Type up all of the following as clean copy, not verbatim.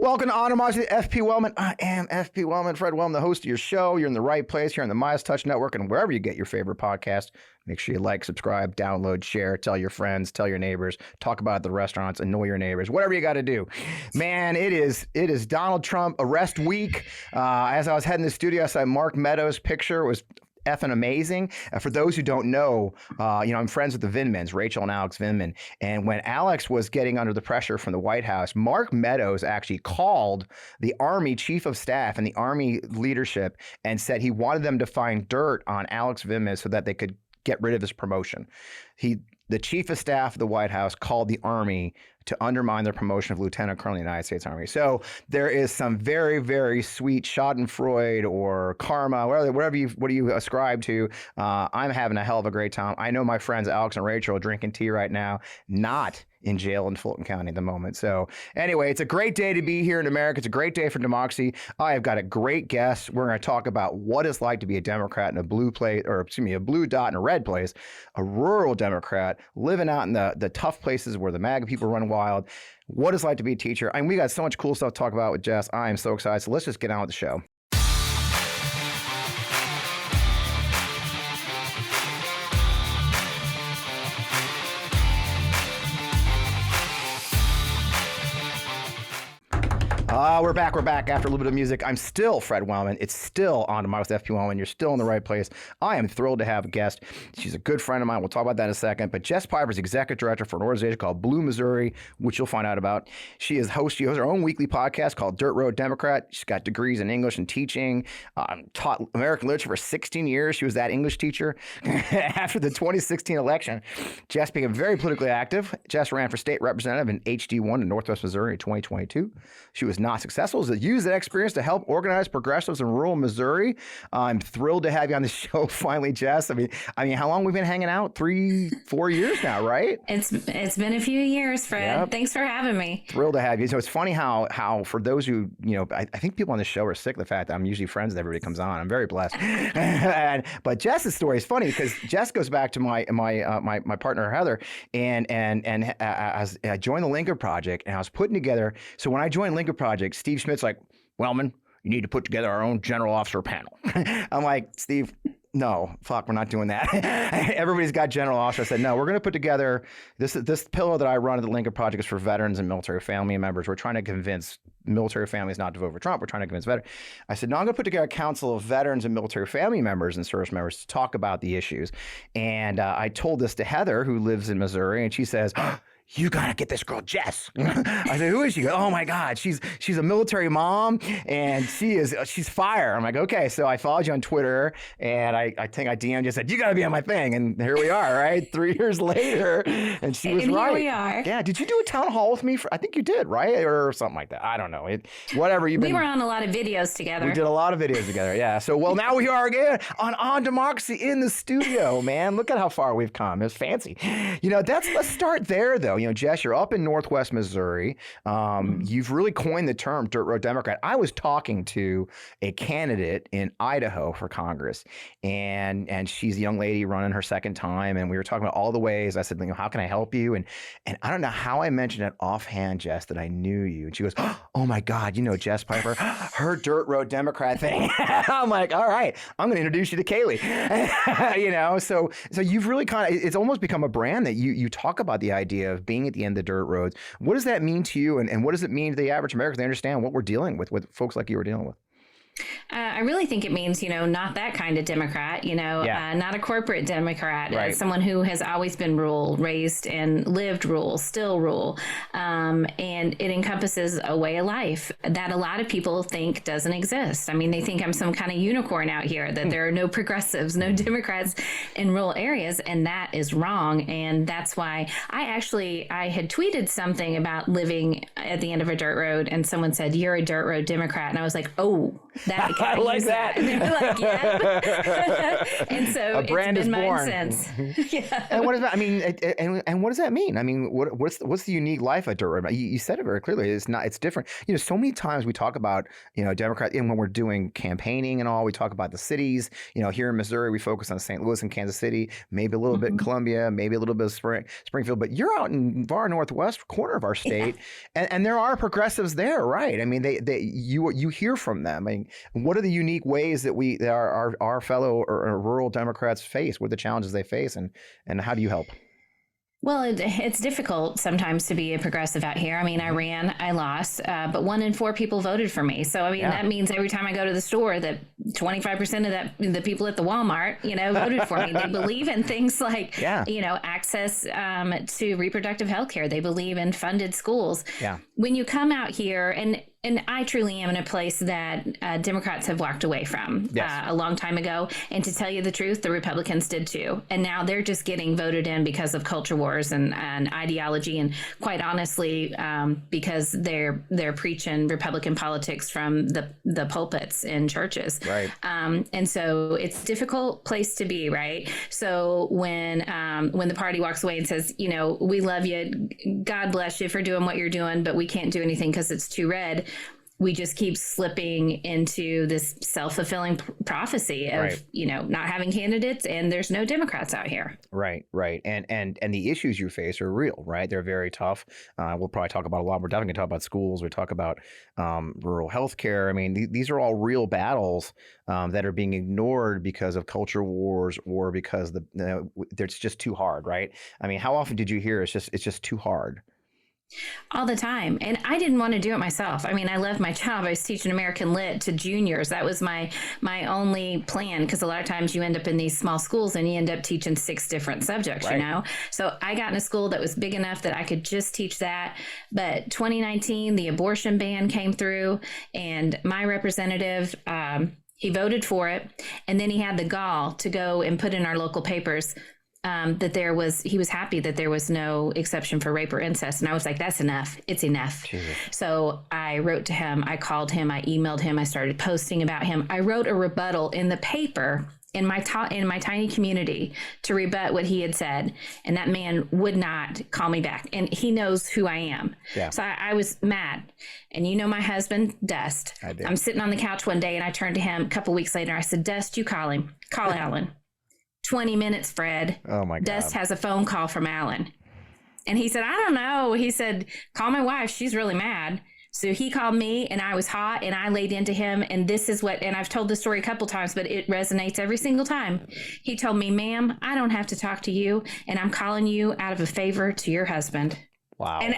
Welcome to Animosity, FP Wellman. I am FP Wellman, Fred Wellman, the host of your show. You're in the right place here on the MeidasTouch Network and wherever you get your favorite podcast. Make sure you like, subscribe, download, share, tell your friends, tell your neighbors, talk about it at the restaurants, annoy your neighbors, whatever you got to do. Man, it is Donald Trump arrest week. As I was heading to the studio, I saw Mark Meadows' picture. It was effing amazing. For those who don't know, I'm friends with the Vindmans, Rachel and Alex Vindman. And when Alex was getting under the pressure from the White House, Mark Meadows actually called the Army Chief of Staff and the Army leadership and said he wanted them to find dirt on Alex Vindman so that they could get rid of his promotion. The Chief of Staff of the White House called the Army to undermine their promotion of Lieutenant Colonel in the United States Army. So there is some very, very sweet Schadenfreude or karma, whatever you ascribe to. I'm having a hell of a great time. I know my friends Alex and Rachel are drinking tea right now, not in jail in Fulton County at the moment. So anyway, it's a great day to be here in America. It's a great day for democracy. I have got a great guest. We're going to talk about what it's like to be a Democrat in a blue place, or excuse me, a blue dot in a red place, a rural Democrat living out in the tough places where the MAGA people run wild. What it's like to be a teacher. And we got so much cool stuff to talk about with Jess. I am so excited. So let's just get on with the show. We're back after a little bit of music. I'm still Fred Wellman. It's still on to my with FP Wellman. You're still in the right place. I am thrilled to have a guest. She's a good friend of mine. We'll talk about that in a second. But Jess Piper is executive director for an organization called Blue Missouri, which you'll find out about. She hosts her own weekly podcast called Dirt Road Democrat. She's got degrees in English and teaching, taught American literature for 16 years. She was that English teacher. After the 2016 election, Jess became very politically active. Jess ran for state representative in HD1 in Northwest Missouri in 2022. She was not successful. Use that experience to help organize progressives in rural Missouri. I'm thrilled to have you on the show finally, Jess. I mean, how long we've been hanging out? 3-4 years now, right? It's been a few years, Fred. Yep. Thanks for having me. Thrilled to have you. So it's funny how for those who, I think people on the show are sick of the fact that I'm usually friends with everybody who comes on. I'm very blessed. But Jess's story is funny because Jess goes back to my partner Heather, and as I joined the Lincoln Project, and I was putting together. So when I joined Lincoln Project, Steve Schmidt's like, Wellman, you need to put together our own general officer panel. I'm like, Steve, no, fuck, we're not doing that. Everybody's got general officer. I said, no, we're going to put together this pillar that I run at the Lincoln Project is for veterans and military family members. We're trying to convince military families not to vote for Trump. We're trying to convince veterans. I said, no, I'm going to put together a council of veterans and military family members and service members to talk about the issues. And I told this to Heather, who lives in Missouri, and she says, you got to get this girl, Jess. I said, who is she? Oh my God, she's a military mom and she's fire. I'm like, okay. So I followed you on Twitter and I think I DM'd you, said, you got to be on my thing. And here we are, right? 3 years later. And she was right. Here we are. Yeah. Did you do a town hall with me? I think you did, right? Or something like that. I don't know. Whatever. We were on a lot of videos together. We did a lot of videos together. Yeah. So, well, now we are again on Democracy in the studio, man. Look at how far we've come. It's fancy. Let's start there though. Jess, you're up in Northwest Missouri. You've really coined the term Dirt Road Democrat. I was talking to a candidate in Idaho for Congress, and she's a young lady running her second time, and we were talking about all the ways. I said, how can I help you? And I don't know how I mentioned it offhand, Jess, that I knew you. And she goes, oh my God, Jess Piper, her Dirt Road Democrat thing. I'm like, all right, I'm going to introduce you to Kaylee. So you've really it's almost become a brand that you talk about the idea of being at the end of the dirt roads. What does that mean to you? And what does it mean to the average American? They understand what we're dealing with folks like you were dealing with. I really think it means, not that kind of Democrat, not a corporate Democrat, right. Someone who has always been rural, raised and lived rural, still rural. And it encompasses a way of life that a lot of people think doesn't exist. I mean, they think I'm some kind of unicorn out here, that there are no progressives, no Democrats in rural areas. And that is wrong. And that's why I had tweeted something about living at the end of a dirt road. And someone said, you're a dirt road Democrat. And I was like, oh, that I like that. And they're like, yeah. And so A brand it's been is born. mine since. Yeah. And what does that? I mean, and what does that mean? I mean, what's the unique life at Dirt Road? You said it very clearly. It's not. It's different. You know, so many times we talk about Democrat, and when we're doing campaigning and all, we talk about the cities. You know, here in Missouri, we focus on St. Louis and Kansas City, maybe a little bit in Columbia, maybe a little bit of Springfield. But you're out in far northwest corner of our state, and there are progressives there, right? I mean, you hear from them. I mean, what are the unique ways that our fellow or rural Democrats face? What are the challenges they face, and how do you help? Well, it's difficult sometimes to be a progressive out here. I mean, I ran, I lost, but 1 in 4 people voted for me. So, I mean, that means every time I go to the store that 25% of the people at the Walmart, voted for me. They believe in things like, access to reproductive health care. They believe in funded schools. Yeah. When you come out here, and I truly am in a place that Democrats have walked away from a long time ago. And to tell you the truth, the Republicans did too. And now they're just getting voted in because of culture wars and ideology. And quite honestly, because they're preaching Republican politics from the pulpits in churches. Right. And so it's a difficult place to be, right? So when the party walks away and says, we love you, God bless you for doing what you're doing, but we can't do anything because it's too red. We just keep slipping into this self-fulfilling prophecy of, not having candidates, and there's no Democrats out here. Right. And the issues you face are real, right? They're very tough. We'll probably talk about a lot. We're definitely going to talk about schools. We talk about rural health care. I mean, these are all real battles that are being ignored because of culture wars or because it's just too hard, right? I mean, how often did you hear it's just too hard? All the time. And I didn't want to do it myself. I mean, I loved my job. I was teaching American Lit to juniors. That was my only plan, because a lot of times you end up in these small schools and you end up teaching 6 different subjects, So I got in a school that was big enough that I could just teach that. But 2019, the abortion ban came through, and my representative, he voted for it. And then he had the gall to go and put in our local papers that he was happy that there was no exception for rape or incest. And I was like, that's enough. It's enough. Jesus. So I wrote to him, I called him, I emailed him, I started posting about him. I wrote a rebuttal in the paper in my tiny community to rebut what he had said. And that man would not call me back. And he knows who I am. Yeah. So I was mad. And my husband, Dust. I did. I'm sitting on the couch one day and I turned to him a couple weeks later. I said, Dust, you call him. Call Alan. 20 minutes, Fred. Oh my God. Dust has a phone call from Alan. And he said, I don't know. He said, call my wife. She's really mad. So he called me and I was hot and I laid into him. And this is and I've told this story a couple times, but it resonates every single time. He told me, ma'am, I don't have to talk to you. And I'm calling you out of a favor to your husband. Wow. And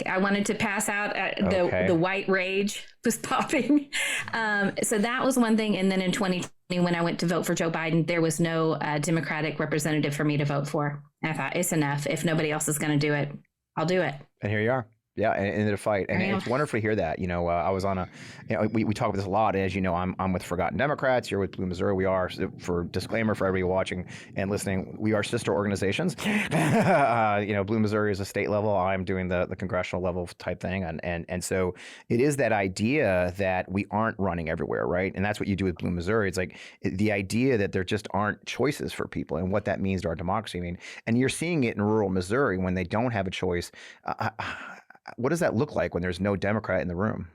I wanted to pass out. The white rage was popping. So that was one thing. And then in 2020, when I went to vote for Joe Biden, there was no Democratic representative for me to vote for. And I thought, it's enough. If nobody else is going to do it, I'll do it. And here you are. Yeah, in the fight, and it's wonderful to hear that. I was on we talk about this a lot. As you know, I'm with Forgotten Democrats. You're with Blue Missouri. We are, for disclaimer for everybody watching and listening, we are sister organizations. Blue Missouri is a state level. I'm doing the congressional level type thing, and so it is that idea that we aren't running everywhere, right? And that's what you do with Blue Missouri. It's like the idea that there just aren't choices for people, and what that means to our democracy. I mean, and you're seeing it in rural Missouri when they don't have a choice. What does that look like when there's no Democrat in the room?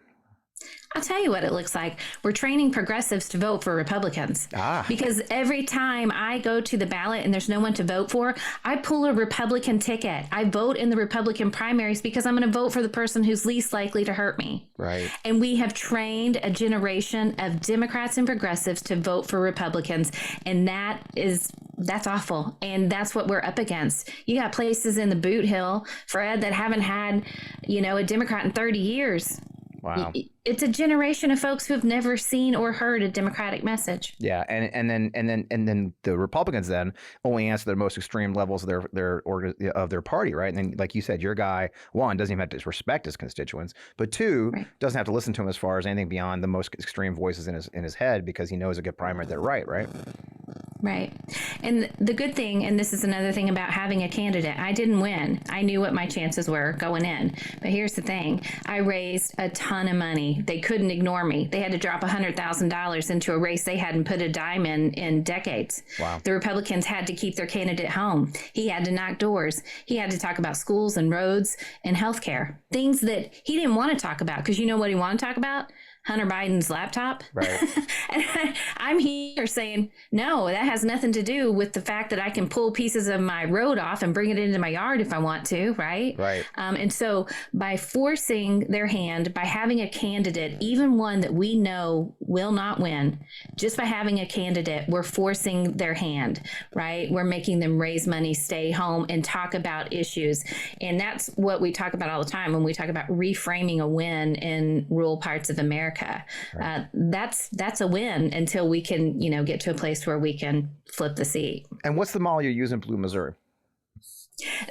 I'll tell you what it looks like. We're training progressives to vote for Republicans. Because every time I go to the ballot and there's no one to vote for, I pull a Republican ticket. I vote in the Republican primaries because I'm going to vote for the person who's least likely to hurt me. Right. And we have trained a generation of Democrats and progressives to vote for Republicans. And that's awful. And that's what we're up against. You got places in the Boot Hill, Fred, that haven't had, a Democrat in 30 years. Wow. It's a generation of folks who have never seen or heard a Democratic message. Yeah, and then the Republicans then only answer the most extreme levels of their party, right? And then, like you said, your guy, one, doesn't even have to respect his constituents, but two, doesn't have to listen to him as far as anything beyond the most extreme voices in his head, because he knows a good primary they're right? Right. And the good thing, and this is another thing about having a candidate, I didn't win. I knew what my chances were going in. But here's the thing. I raised a ton of money. They couldn't ignore me. They had to drop $100,000 into a race they hadn't put a dime in decades. Wow. The Republicans had to keep their candidate home. He had to knock doors. He had to talk about schools and roads and healthcare, things that he didn't want to talk about, because you know what he wanted to talk about? Hunter Biden's laptop. Right. And I'm here saying, no, that has nothing to do with the fact that I can pull pieces of my road off and bring it into my yard if I want to. Right. Right. And so by forcing their hand, by having a candidate, even one that we know will not win, just by having a candidate, we're forcing their hand. Right. We're making them raise money, stay home, and talk about issues. And that's what we talk about all the time when we talk about reframing a win in rural parts of America. Right. That's a win until we can, get to a place where we can flip the seat. And what's the model you're using in Blue, Missouri?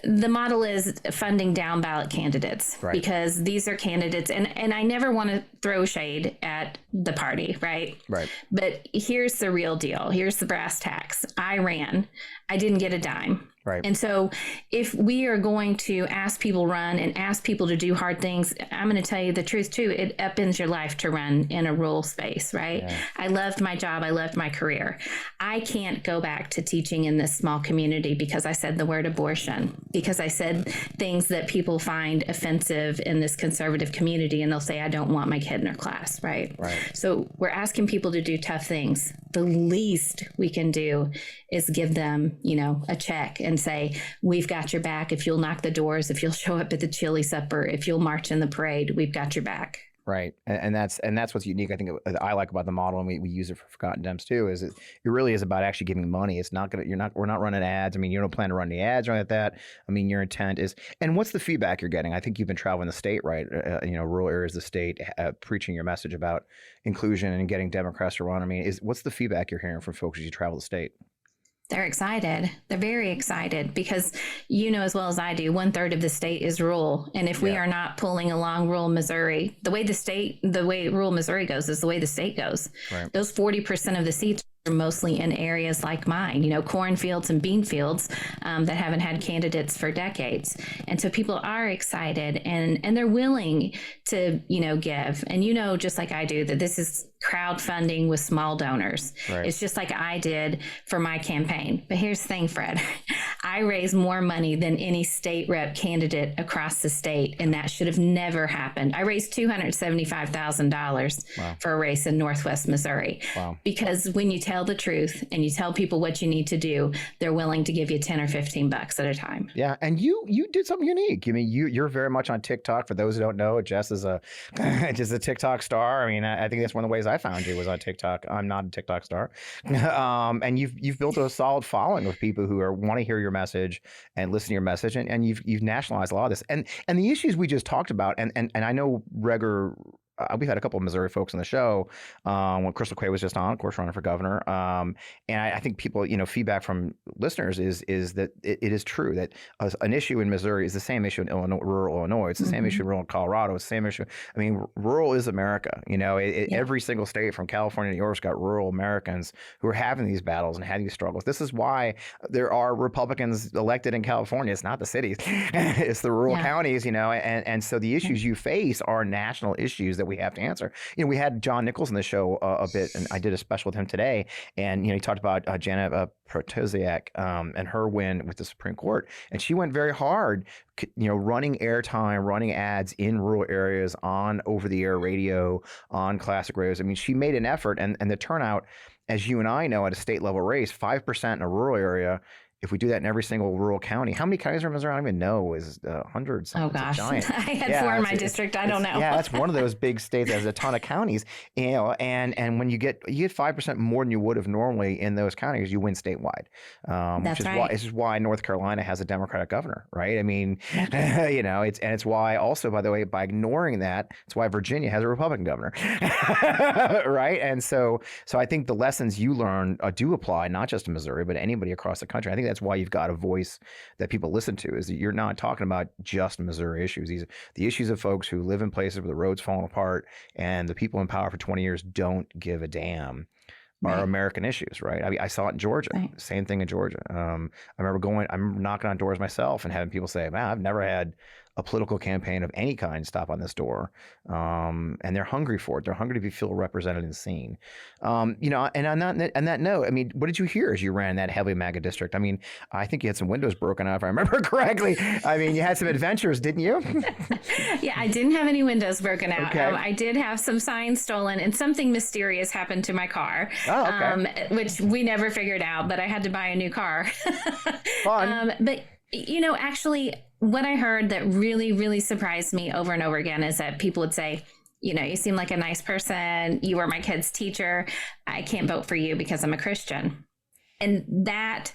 The model is funding down ballot candidates, right, because these are candidates, and I never want to throw shade at the party, right? Right. But here's the real deal. Here's the brass tacks. I ran. I didn't get a dime. Right. And so if we are going to ask people run and ask people to do hard things, I'm going to tell you the truth too. It upends your life to run in a rural space, right? Yeah. I loved my job. I loved my career. I can't go back to teaching in this small community because I said the word abortion, because I said things that people find offensive in this conservative community, and they'll say, I don't want my kid in her class, right? Right. So we're asking people to do tough things. The least we can do is give them, a check and say, we've got your back. If you'll knock the doors, if you'll show up at the chili supper, if you'll march in the parade, we've got your back. Right. And that's what's unique, I think, I like about the model, and we use it for Forgotten Dems too, is it really is about actually giving money. It's not we're not running ads. I mean, you don't plan to run any ads or anything like that. I mean, your intent is, and what's the feedback you're getting? I think you've been traveling the state, right? Rural areas of the state, preaching your message about inclusion and getting Democrats to run. I mean, what's the feedback you're hearing from folks as you travel the state? They're excited. They're very excited because as well as I do, 1/3 of the state is rural. And if we are not pulling along rural Missouri, the way rural Missouri goes is the way the state goes. Right. Those 40% of the seats are mostly in areas like mine, cornfields and bean fields that haven't had candidates for decades. And so people are excited and they're willing to, give. And just like I do, that this is crowdfunding with small donors. Right. It's just like I did for my campaign. But here's the thing, Fred, I raised more money than any state rep candidate across the state, and that should have never happened. I raised $275,000 for a race in Northwest Missouri. Wow. Because when you tell the truth and you tell people what you need to do, they're willing to give you 10 or 15 bucks at a time. Yeah. And you did something unique. I mean, you're very much on TikTok. For those who don't know, Jess is just a TikTok star. I mean, I think that's one of the ways I found you was on TikTok. I'm not a TikTok star. And you've built a solid following of people who want to hear your message and listen to your message. And you've nationalized a lot of this. And the issues we just talked about, and I know we've had a couple of Missouri folks on the show when Crystal Quay was just on, of course, running for governor. And I think people, feedback from listeners is that it is true that an issue in Missouri is the same issue in rural Illinois. It's the same issue in rural Colorado. It's the same issue. I mean, rural is America. Every single state from California to New York's got rural Americans who are having these battles and having these struggles. This is why there are Republicans elected in California. It's not the cities. It's the rural counties, and so the issues you face are national issues that we have to answer. We had John Nichols on the show a bit, and I did a special with him today, and he talked about Janet Protosiak and her win with the Supreme Court, and she went very hard, running airtime, running ads in rural areas on over-the-air radio, on classic radios. I mean, she made an effort, and the turnout, as you and I know, at a state level race, 5% in a rural area. If we do that in every single rural county, how many counties are in Missouri? I don't even know. Is hundreds? Oh gosh, I had 4 in my district. I don't know. Yeah, that's one of those big states that has a ton of counties. And when you get 5% more than you would have normally in those counties, you win statewide. That's right. This is why North Carolina has a Democratic governor, right? I mean, it's why also, by the way, by ignoring that, it's why Virginia has a Republican governor, right? And so I think the lessons you learn do apply not just to Missouri, but anybody across the country. I think that's why you've got a voice that people listen to, is that you're not talking about just Missouri issues. These the issues of folks who live in places where the roads falling apart and the people in power for 20 years don't give a damn. are American issues, right? I mean, I saw it in Georgia. Right. Same thing in Georgia. I remember knocking on doors myself and having people say, "Man, I've never had a political campaign of any kind stop on this door," and they're hungry for it. They're hungry to feel represented and seen. And on that note, I mean, what did you hear as you ran that heavily MAGA district? I mean, I think you had some windows broken out, if I remember correctly. I mean, you had some adventures, didn't you? Yeah, I didn't have any windows broken out. Okay. I did have some signs stolen, and something mysterious happened to my car, Oh, okay. which we never figured out, but I had to buy a new car. Fun. But, actually, what I heard that really, really surprised me over and over again is that people would say, you seem like a nice person. You were my kid's teacher. I can't vote for you because I'm a Christian. And that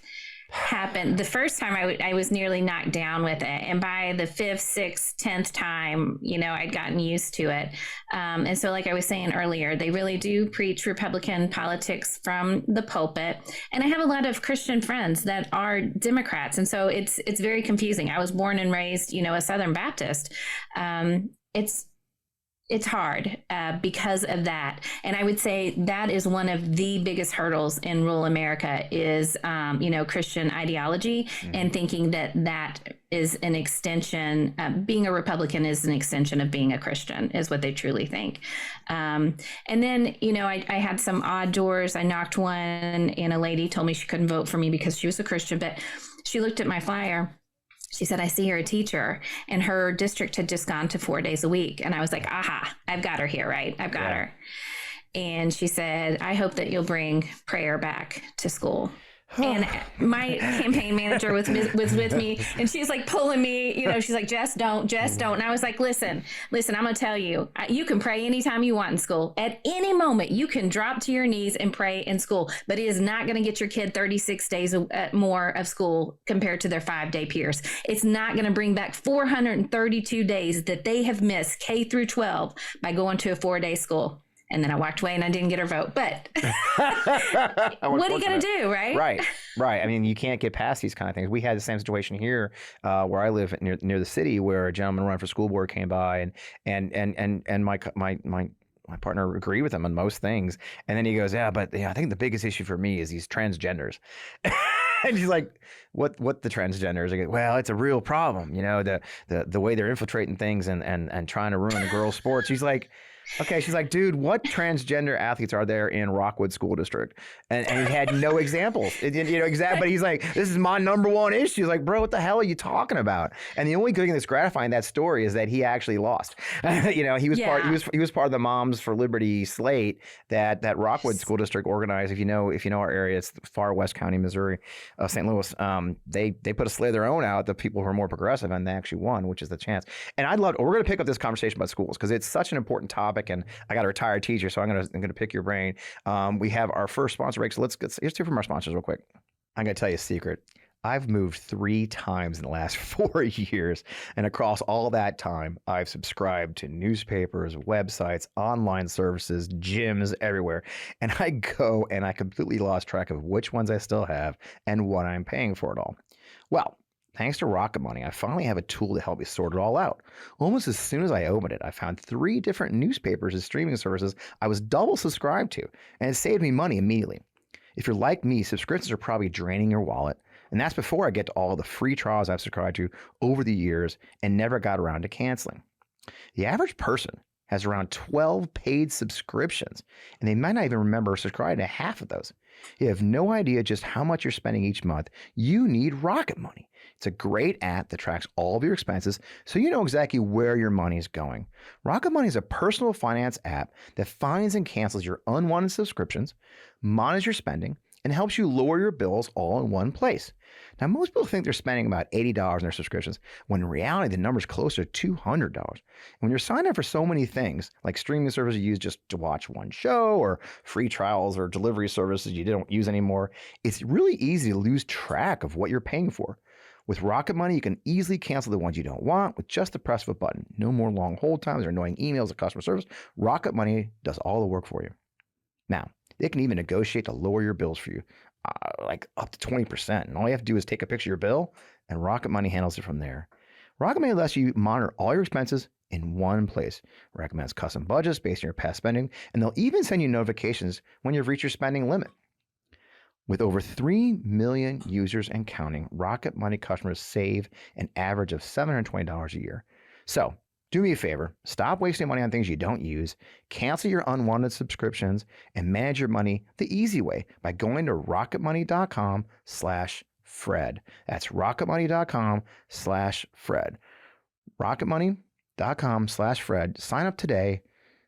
happened the first time. I was nearly knocked down with it, and by the 5th, 6th, 10th time, I'd gotten used to it. And so, like I was saying earlier, they really do preach Republican politics from the pulpit. And I have a lot of Christian friends that are Democrats, and so it's very confusing. I was born and raised, a Southern Baptist. It's hard because of that. And I would say that is one of the biggest hurdles in rural America is, Christian ideology, and thinking that is an extension, being a Republican is an extension of being a Christian, is what they truly think. And then, I had some odd doors. I knocked one, and a lady told me she couldn't vote for me because she was a Christian, but she looked at my flyer. She said, "I see you're a teacher," and her district had just gone to 4 days a week. And I was like, aha, I've got her here, right? I've got her. And she said, "I hope that you'll bring prayer back to school." And my campaign manager was with me, and she's like pulling me, she's like, Jess, don't. And I was like, listen, I'm going to tell you, you can pray anytime you want in school. At any moment, you can drop to your knees and pray in school, but it is not going to get your kid 36 days more of school compared to their 5-day peers. It's not going to bring back 432 days that they have missed K through 12 by going to a 4-day school. And then I walked away and I didn't get her vote. But what are you going to do, right? Right. I mean, you can't get past these kind of things. We had the same situation here where I live near the city, where a gentleman running for school board came by, and my partner agreed with him on most things. And then he goes, "Yeah, but I think the biggest issue for me is these transgenders." And she's like, what the transgenders? I go, "Well, it's a real problem. The way they're infiltrating things and trying to ruin the girls' sports." She's like, okay. She's like, "Dude, what transgender athletes are there in Rockwood School District?" And he had no examples. Exactly. But he's like, "This is my number one issue." He's like, "Bro, what the hell are you talking about?" And the only good thing that's gratifying that story is that he actually lost. He was part of the Moms for Liberty slate that Rockwood School District organized. If you know our area, it's far West County, Missouri, St. Louis. They put a slate of their own out, the people who are more progressive, and they actually won, which is the chance. And we're going to pick up this conversation about schools because it's such an important topic. And I got a retired teacher, so I'm gonna pick your brain. We have our first sponsor break, so let's hear from our sponsors real quick. I'm gonna tell you a secret. I've moved 3 times in the last 4 years, and across all that time, I've subscribed to newspapers, websites, online services, gyms, everywhere. And I go and I completely lost track of which ones I still have and what I'm paying for it all. Well, thanks to Rocket Money, I finally have a tool to help me sort it all out. Almost as soon as I opened it, I found 3 different newspapers and streaming services I was double subscribed to, and it saved me money immediately. If you're like me, subscriptions are probably draining your wallet, and that's before I get to all the free trials I've subscribed to over the years and never got around to canceling. The average person has around 12 paid subscriptions, and they might not even remember subscribing to half of those. You have no idea just how much you're spending each month. You need Rocket Money. It's a great app that tracks all of your expenses so you know exactly where your money is going. Rocket Money is a personal finance app that finds and cancels your unwanted subscriptions, monitors your spending, and helps you lower your bills all in one place. Now, most people think they're spending about $80 in their subscriptions, when in reality, the number is closer to $200. And when you're signing up for so many things, like streaming services you use just to watch one show, or free trials or delivery services you don't use anymore, it's really easy to lose track of what you're paying for. With Rocket Money, you can easily cancel the ones you don't want with just the press of a button. No more long hold times or annoying emails at customer service. Rocket Money does all the work for you. Now, they can even negotiate to lower your bills for you, like up to 20%. And all you have to do is take a picture of your bill, and Rocket Money handles it from there. Rocket Money lets you monitor all your expenses in one place. Recommends custom budgets based on your past spending, and they'll even send you notifications when you've reached your spending limit. With over 3 million users and counting, Rocket Money customers save an average of $720 a year. So do me a favor, stop wasting money on things you don't use, cancel your unwanted subscriptions, and manage your money the easy way by going to rocketmoney.com/Fred. That's rocketmoney.com/Fred. rocketmoney.com/Fred. Sign up today,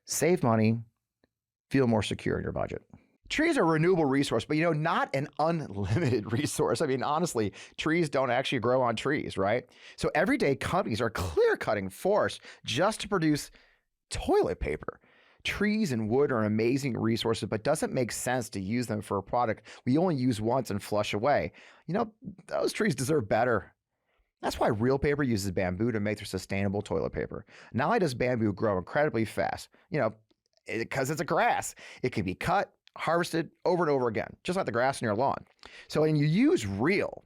save money, feel more secure in your budget. Trees are a renewable resource, but not an unlimited resource. I mean, honestly, trees don't actually grow on trees, right? So every day companies are clear-cutting forests just to produce toilet paper. Trees and wood are amazing resources, but doesn't make sense to use them for a product we only use once and flush away. Those trees deserve better. That's why Real Paper uses bamboo to make their sustainable toilet paper. Not only does bamboo grow incredibly fast, because it's a grass, it can be cut, harvested over and over again, just like the grass in your lawn. So when you use Real,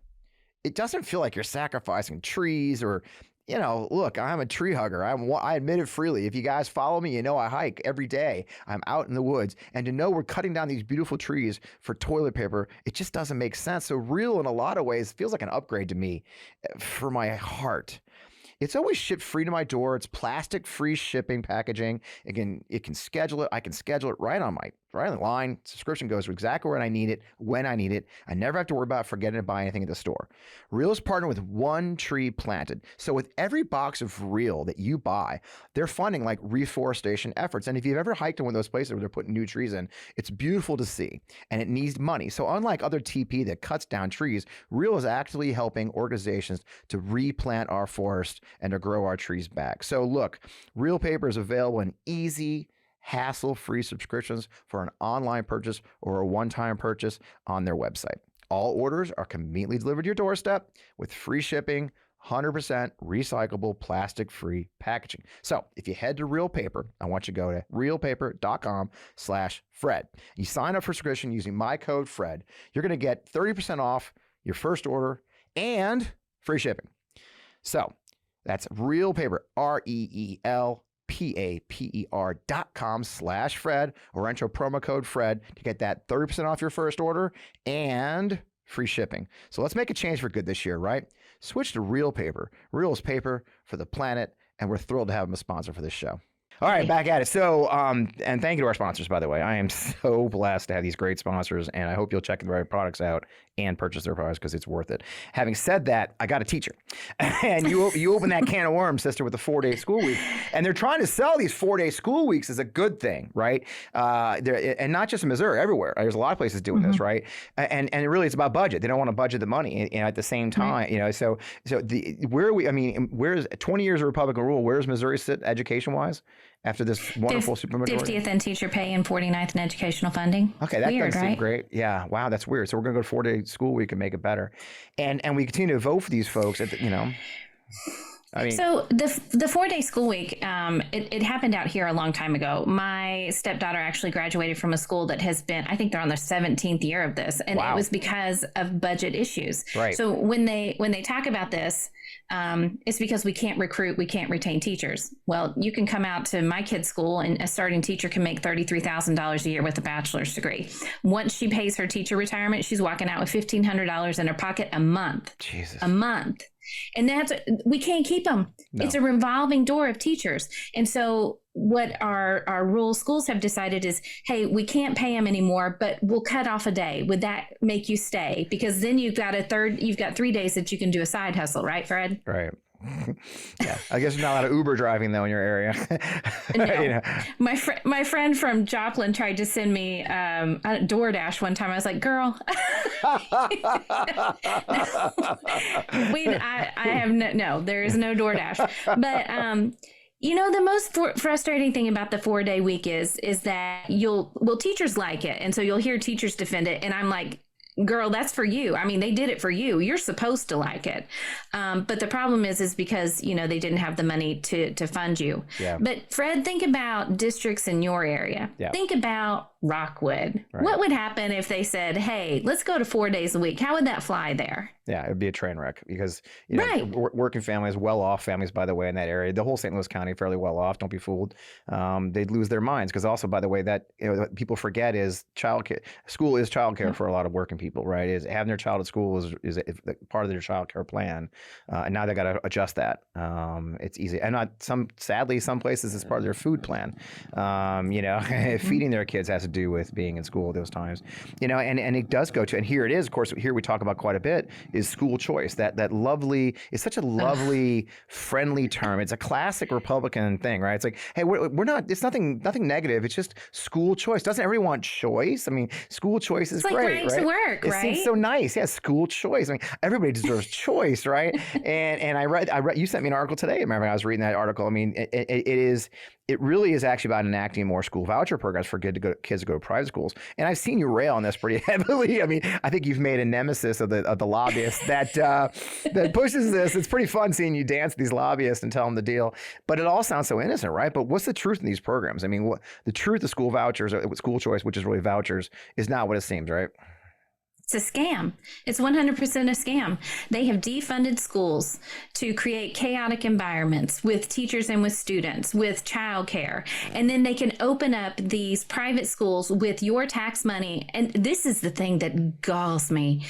it doesn't feel like you're sacrificing trees or, look, I'm a tree hugger. I admit it freely. If you guys follow me, I hike every day. I'm out in the woods. And to know we're cutting down these beautiful trees for toilet paper, it just doesn't make sense. So Real, in a lot of ways, feels like an upgrade to me for my heart. It's always shipped free to my door. It's plastic-free shipping packaging. Again, it can schedule it. I can schedule it right on the line. Subscription goes to exactly where I need it, when I need it. I never have to worry about forgetting to buy anything at the store. Real is partnered with One Tree Planted. So with every box of Real that you buy, they're funding like reforestation efforts. And if you've ever hiked in one of those places where they're putting new trees in, it's beautiful to see, and it needs money. So unlike other TP that cuts down trees, Real is actively helping organizations to replant our forest and to grow our trees back. So look, Real Paper is available in easy, hassle-free subscriptions for an online purchase or a one-time purchase on their website. All orders are conveniently delivered to your doorstep with free shipping, 100% recyclable, plastic-free packaging. So if you head to Real Paper, I want you to go to realpaper.com/Fred. You sign up for subscription using my code Fred. You're going to get 30% off your first order and free shipping. So that's Real Paper, RELPAPER.com/Fred, or enter promo code Fred to get that 30% off your first order and free shipping. So let's make a change for good this year, right? Switch to Real Paper. Real is paper for the planet, and we're thrilled to have them a sponsor for this show. All right, back at it. So, and thank you to our sponsors, by the way. I am so blessed to have these great sponsors, and I hope you'll check the right products out and purchase their products because it's worth it. Having said that, I got a teacher. And you open that can of worms, sister, with the 4-day school week. And they're trying to sell these 4-day school weeks as a good thing, right? And not just in Missouri, everywhere. There's a lot of places doing this, right? And really, it's about budget. They don't want to budget the money at the same time, So where are we? I mean, where's 20 years of Republican rule? Where's Missouri sit education-wise? After this wonderful supermajority? 50th in teacher pay and 49th in educational funding. Okay, that doesn't seem great. Yeah, wow, that's weird. So we're going to go to 4-day school week and make it better. And we continue to vote for these folks at the, So the 4-day school week, it happened out here a long time ago. My stepdaughter actually graduated from a school that has been, I think they're on their 17th year of this, and it was because of budget issues. Right. So when they talk about this, it's because we can't recruit, we can't retain teachers. Well, you can come out to my kid's school and a starting teacher can make $33,000 a year with a bachelor's degree. Once she pays her teacher retirement, she's walking out with $1,500 in her pocket a month. Jesus. A month. And we can't keep them. No. It's a revolving door of teachers. And so what our rural schools have decided is, hey, we can't pay them anymore, but we'll cut off a day. Would that make you stay? Because then you've got 3 days that you can do a side hustle, right, Fred? Right. Yeah, I guess there's not a lot of Uber driving though in your area. No. My friend from Joplin tried to send me a DoorDash one time. I was like, girl, there is no DoorDash. But the most frustrating thing about the 4-day week is that teachers like it, and so you'll hear teachers defend it, and I'm like, girl, that's for you. I mean, they did it for you. You're supposed to like it. But the problem is because, they didn't have the money to fund you. Yeah. But Fred, think about districts in your area. Yeah. Think about Rockwood. Right. What would happen if they said, hey, let's go to 4 days a week? How would that fly there? Yeah, it would be a train wreck because, you know, Right. working families, well-off families, by the way, in that area, the whole St. Louis County, fairly well-off. Don't be fooled. They'd lose their minds because also, by the way, that, you know, what people forget is childcare. School is childcare for a lot of working people, right? Is having their child at school is part of their childcare plan, and now they got to adjust that. It's easy, and not sadly, some places it's part of their food plan. You know, feeding their kids has to do with being in school at those times. You know, and it does go to, and here it is, of course, here we talk about quite a bit, is school choice. That lovely, it's such a lovely, friendly term. It's a classic Republican thing, right? It's like, hey, we're not, it's nothing negative. It's just school choice. Doesn't everyone want choice? I mean, school choice is It's like great, right to work, it right? seems so nice. Yeah, school choice. I mean, everybody deserves choice, right? And I read, you sent me an article today. Remember, I was reading that article. I mean, it really is actually about enacting more school voucher programs for kids to go to private schools. And I've seen you rail on this pretty heavily. I mean, I think you've made a nemesis of the lobbyists that pushes this. It's pretty fun seeing you dance with these lobbyists and tell them the deal. But it all sounds so innocent, right? But what's the truth in these programs? I mean, the truth of school vouchers, school choice, which is really vouchers, is not what it seems, right? It's a scam. It's 100% a scam. They have defunded schools to create chaotic environments with teachers and with students, with childcare. And then they can open up these private schools with your tax money. And this is the thing that galls me.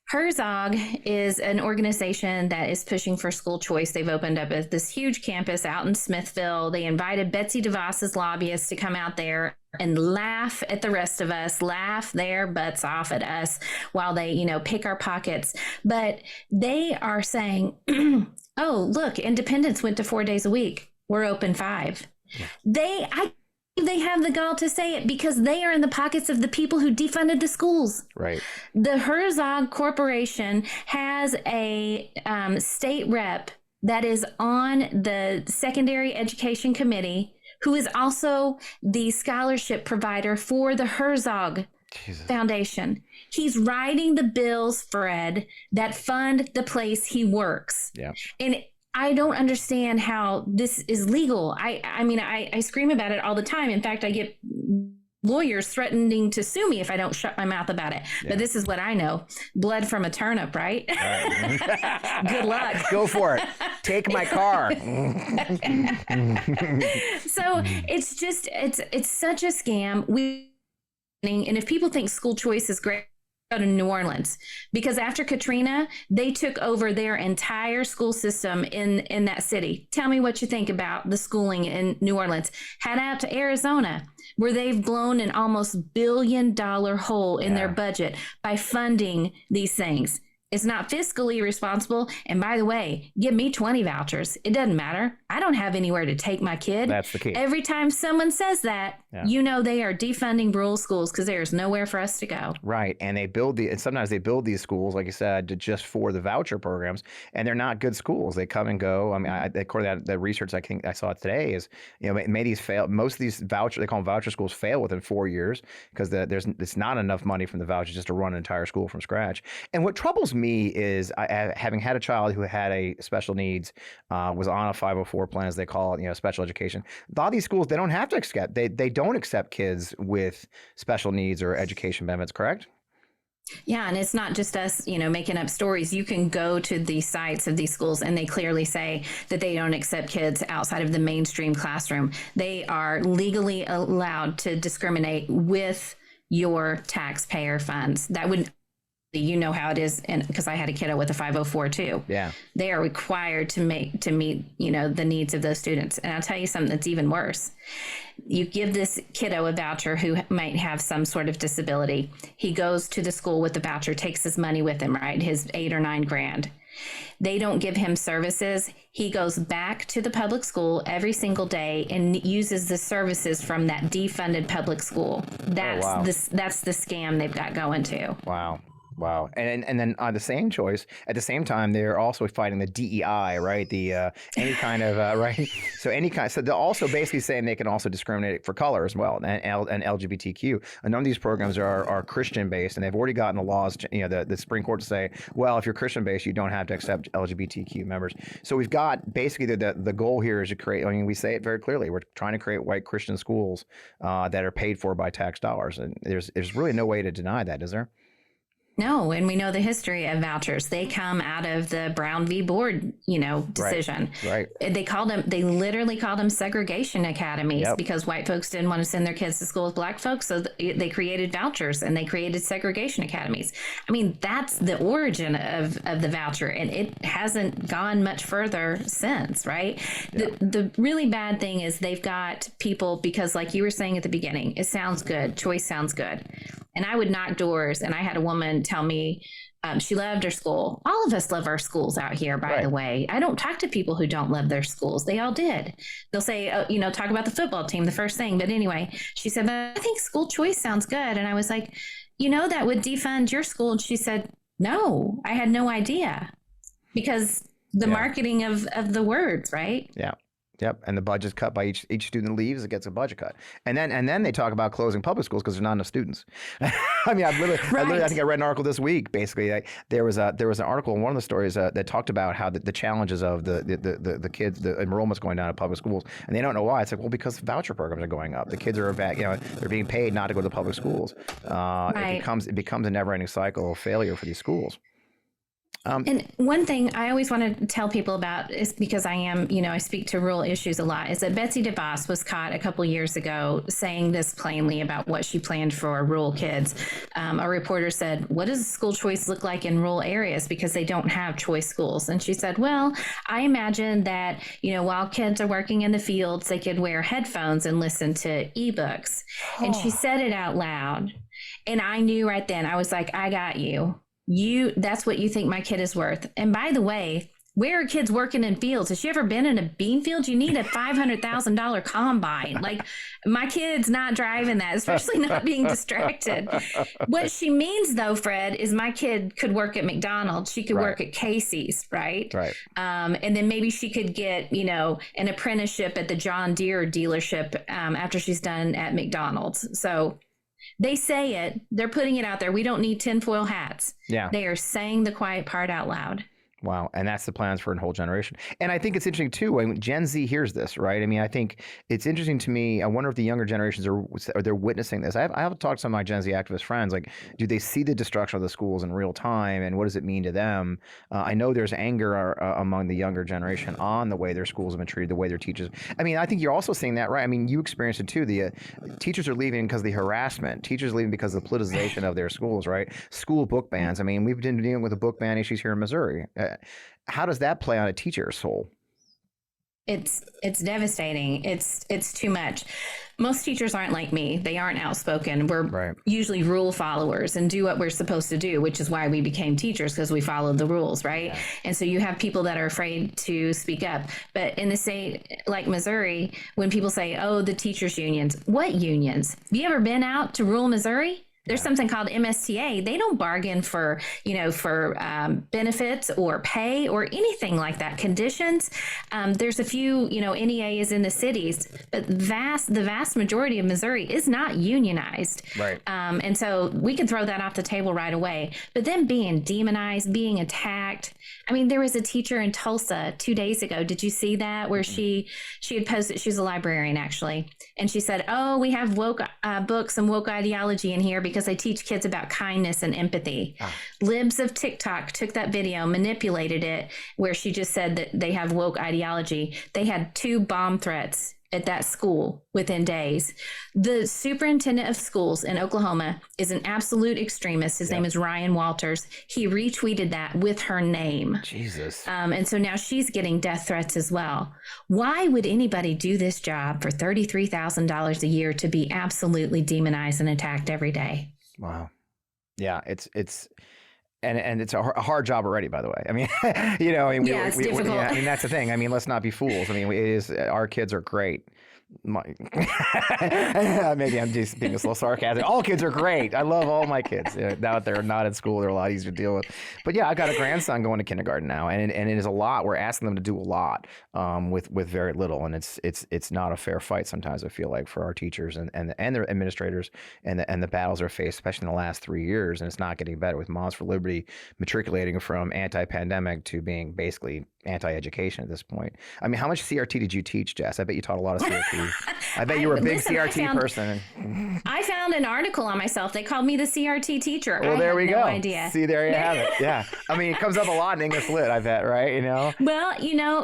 Herzog is an organization that is pushing for school choice. They've opened up this huge campus out in Smithville. They invited Betsy DeVos's lobbyists to come out there and laugh at the rest of us, laugh their butts off at us while they, you know, pick our pockets. But they are saying, oh, look, Independence went to 4 days a week. We're open 5. They have the gall to say it because they are in the pockets of the people who defunded the schools. Right. The Herzog Corporation has a state rep that is on the Secondary Education Committee, who is also the scholarship provider for the Herzog Foundation. He's writing the bills, Fred, that fund the place he works. Yeah. And I don't understand how this is legal. I mean, I scream about it all the time. In fact, I get lawyers threatening to sue me if I don't shut my mouth about it. Yeah. But this is what I know. Blood from a turnip, right? Good luck. Go for it. Take my car. So it's just, it's such a scam. And if people think school choice is great, go to New Orleans, because after Katrina, they took over their entire school system in that city. Tell me what you think about the schooling in New Orleans. Head out to Arizona, where they've blown an almost $1 billion hole in their budget by funding these things. It's not fiscally responsible. And by the way, give me 20 vouchers. It doesn't matter. I don't have anywhere to take my kid. That's the key. Every time someone says that, you know they are defunding rural schools because there's nowhere for us to go. Right. And sometimes they build these schools, like you said, just for the voucher programs, and they're not good schools. They come and go. I mean, according to the research I think I saw today is, you know, these fail. Most of these they call them voucher schools, fail within 4 years because it's not enough money from the vouchers just to run an entire school from scratch. And what troubles me is having had a child who had a special needs, was on a 504 plan, as they call it, you know, special education. A lot of these schools, they don't have to accept, they don't accept kids with special needs or education benefits, correct? Yeah, and it's not just us, you know, making up stories. You can go to the sites of these schools and they clearly say that they don't accept kids outside of the mainstream classroom. They are legally allowed to discriminate with your taxpayer funds. That would, you know how it is, and because I had a kiddo with a 504 too. Yeah, they are required to meet, you know, the needs of those students. And I'll tell you something that's even worse. You give this kiddo a voucher who might have some sort of disability. He goes to the school with the voucher, takes his money with him, right? His $8 or $9 grand. They don't give him services. He goes back to the public school every single day and uses the services from that defunded public school. That's that's the scam they've got going to. Wow. Wow. And then on the same choice, at the same time, they're also fighting the DEI, right? The any kind of, right? So they're also basically saying they can also discriminate for color as well, and LGBTQ. A number of these programs are Christian based, and they've already gotten the laws, you know, the Supreme Court to say, well, if you're Christian based, you don't have to accept LGBTQ members. So we've got basically the goal here is to create, I mean, we say it very clearly, we're trying to create white Christian schools that are paid for by tax dollars. And there's really no way to deny that, is there? No, and we know the history of vouchers. They come out of the Brown v. Board, decision. Right. They literally called them segregation academies because white folks didn't want to send their kids to school with black folks. So they created vouchers and they created segregation academies. I mean, that's the origin of the voucher, and it hasn't gone much further since, right? Yeah. The really bad thing is they've got people, because like you were saying at the beginning, it sounds good. Choice sounds good. And I would knock doors, and I had a woman tell me she loved her school. All of us love our schools out here, by the way. I don't talk to people who don't love their schools. They all did. They'll say, talk about the football team, the first thing. But anyway, she said, I think school choice sounds good. And I was like, that would defund your school. And she said, no, I had no idea, because the marketing of the words, right? Yeah. Yep, and the budget's cut by each student leaves, it gets a budget cut, and then they talk about closing public schools because there's not enough students. I mean, I think I read an article this week. Basically, there was an article in one of the stories that talked about how the challenges of the kids, the enrollment's going down at public schools, and they don't know why. It's like, well, because voucher programs are going up. The kids are they're being paid not to go to the public schools. It becomes a never-ending cycle of failure for these schools. And one thing I always want to tell people about is, because I speak to rural issues a lot, is that Betsy DeVos was caught a couple years ago saying this plainly about what she planned for rural kids. A reporter said, what does school choice look like in rural areas, because they don't have choice schools? And she said, well, I imagine that, while kids are working in the fields, they could wear headphones and listen to ebooks. Oh. And she said it out loud. And I knew right then, I was like, I got you. That's what you think my kid is worth. And by the way, where are kids working in fields? Has she ever been in a bean field? You need a $500,000 combine. Like, my kid's not driving that, especially not being distracted. What she means, though, Fred, is my kid could work at McDonald's. She could work at Casey's, right? Right. And then maybe she could get, an apprenticeship at the John Deere dealership after she's done at McDonald's. So they say it, they're putting it out there. We don't need tinfoil hats. Yeah. They are saying the quiet part out loud. Wow. And that's the plans for a whole generation. And I think it's interesting, too, when Gen Z hears this, right? I mean, I think it's interesting to me. I wonder if the younger generations are they're witnessing this. I have talked to some of my Gen Z activist friends. Like, do they see the destruction of the schools in real time? And what does it mean to them? I know there's anger among the younger generation on the way their schools have been treated, the way their teachers. I mean, I think you're also seeing that, right? I mean, you experienced it, too. The teachers are leaving because of the harassment. Teachers are leaving because of the politicization of their schools, right? School book bans. I mean, we've been dealing with the book ban issues here in Missouri. How does that play on a teacher's soul? It's devastating. It's too much. Most teachers aren't like me. They aren't outspoken. We're usually rule followers and do what we're supposed to do, which is why we became teachers, because we followed the rules, right? Yeah. And so you have people that are afraid to speak up. But in the state like Missouri, when people say, oh, the teachers' unions, what unions? Have you ever been out to rural Missouri? There's something called MSTA. They don't bargain for benefits or pay or anything like that. Conditions. There's a few, NEAs in the cities, but the vast majority of Missouri is not unionized. Right. And so we can throw that off the table right away. But then being demonized, being attacked. I mean, there was a teacher in Tulsa 2 days ago. Did you see that? Where she had posted, she's a librarian actually. And she said, oh, we have woke books and woke ideology in here because they teach kids about kindness and empathy. Libs of TikTok took that video, manipulated it, where she just said that they have woke ideology. They had 2 bomb threats at that school within days. The superintendent of schools in Oklahoma is an absolute extremist. His name is Ryan Walters. He retweeted that with her name. Jesus. And so now she's getting death threats as well. Why would anybody do this job for $33,000 a year to be absolutely demonized and attacked every day? Wow. Yeah, it's and it's a hard job already, by the way. I mean, it's difficult. I mean, that's the thing. I mean, let's not be fools. I mean, our kids are great. Maybe I'm just being a little sarcastic. All kids are great. I love all my kids. Now that they're not at school, they're a lot easier to deal with. But yeah, I've got a grandson going to kindergarten now, and it is a lot. We're asking them to do a lot with very little, and it's not a fair fight sometimes. I feel like for our teachers and their administrators and the battles they're faced, especially in the last 3 years, and it's not getting better with Moms for Liberty matriculating from anti-pandemic to being basically anti-education at this point. I mean, how much CRT did you teach, Jess? I bet you taught a lot of CRT. CRT. I bet you were a big CRT person. I found an article on myself. They called me the CRT teacher. Well, there we no go. Idea. See, there you have it. Yeah. I mean, it comes up a lot in English Lit, I bet, right? You know? Well,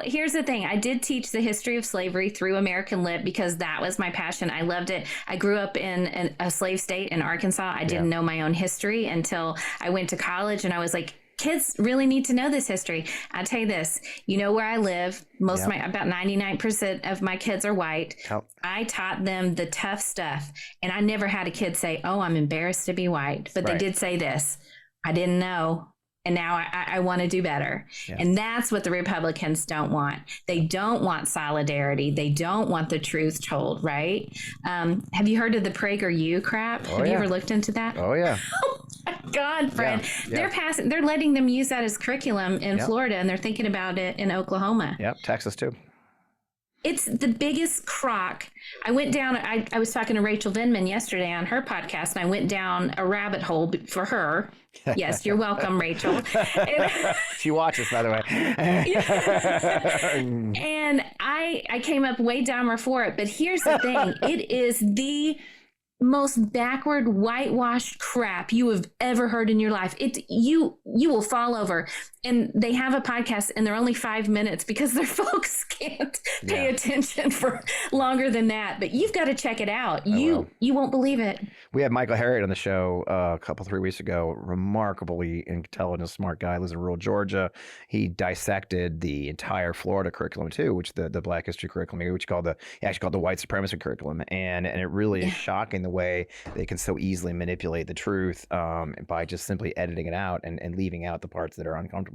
here's the thing. I did teach the history of slavery through American Lit because that was my passion. I loved it. I grew up in a slave state in Arkansas. I didn't know my own history until I went to college, and I was like, kids really need to know this history. I'll tell you this, where I live, about 99% of my kids are white. Yep. I taught them the tough stuff. And I never had a kid say, oh, I'm embarrassed to be white. But they did say this, I didn't know. And now I want to do better. Yeah. And that's what the Republicans don't want. They don't want solidarity. They don't want the truth told, right? Have you heard of the PragerU crap? Have you ever looked into that? Oh, yeah. Oh, my God, Fred. Yeah. They're letting them use that as curriculum in Florida, and they're thinking about it in Oklahoma. Yep, Texas, too. It's the biggest crock. I went down, I was talking to Rachel Vindman yesterday on her podcast, and I went down a rabbit hole for her. Yes, you're welcome, Rachel. She watches, by the way. And I came up way dumber for it. But here's the thing. It is the most backward, whitewashed crap you have ever heard in your life. You will fall over. And they have a podcast, and they're only 5 minutes because their folks can't pay attention for longer than that. But you've got to check it out. You won't believe it. We had Michael Harriet on the show a couple, 3 weeks ago. Remarkably intelligent, smart guy, lives in rural Georgia. He dissected the entire Florida curriculum too, which the Black History curriculum, which he actually called the white supremacy curriculum. And it really is shocking the way they can so easily manipulate the truth by just simply editing it out and leaving out the parts that are uncomfortable.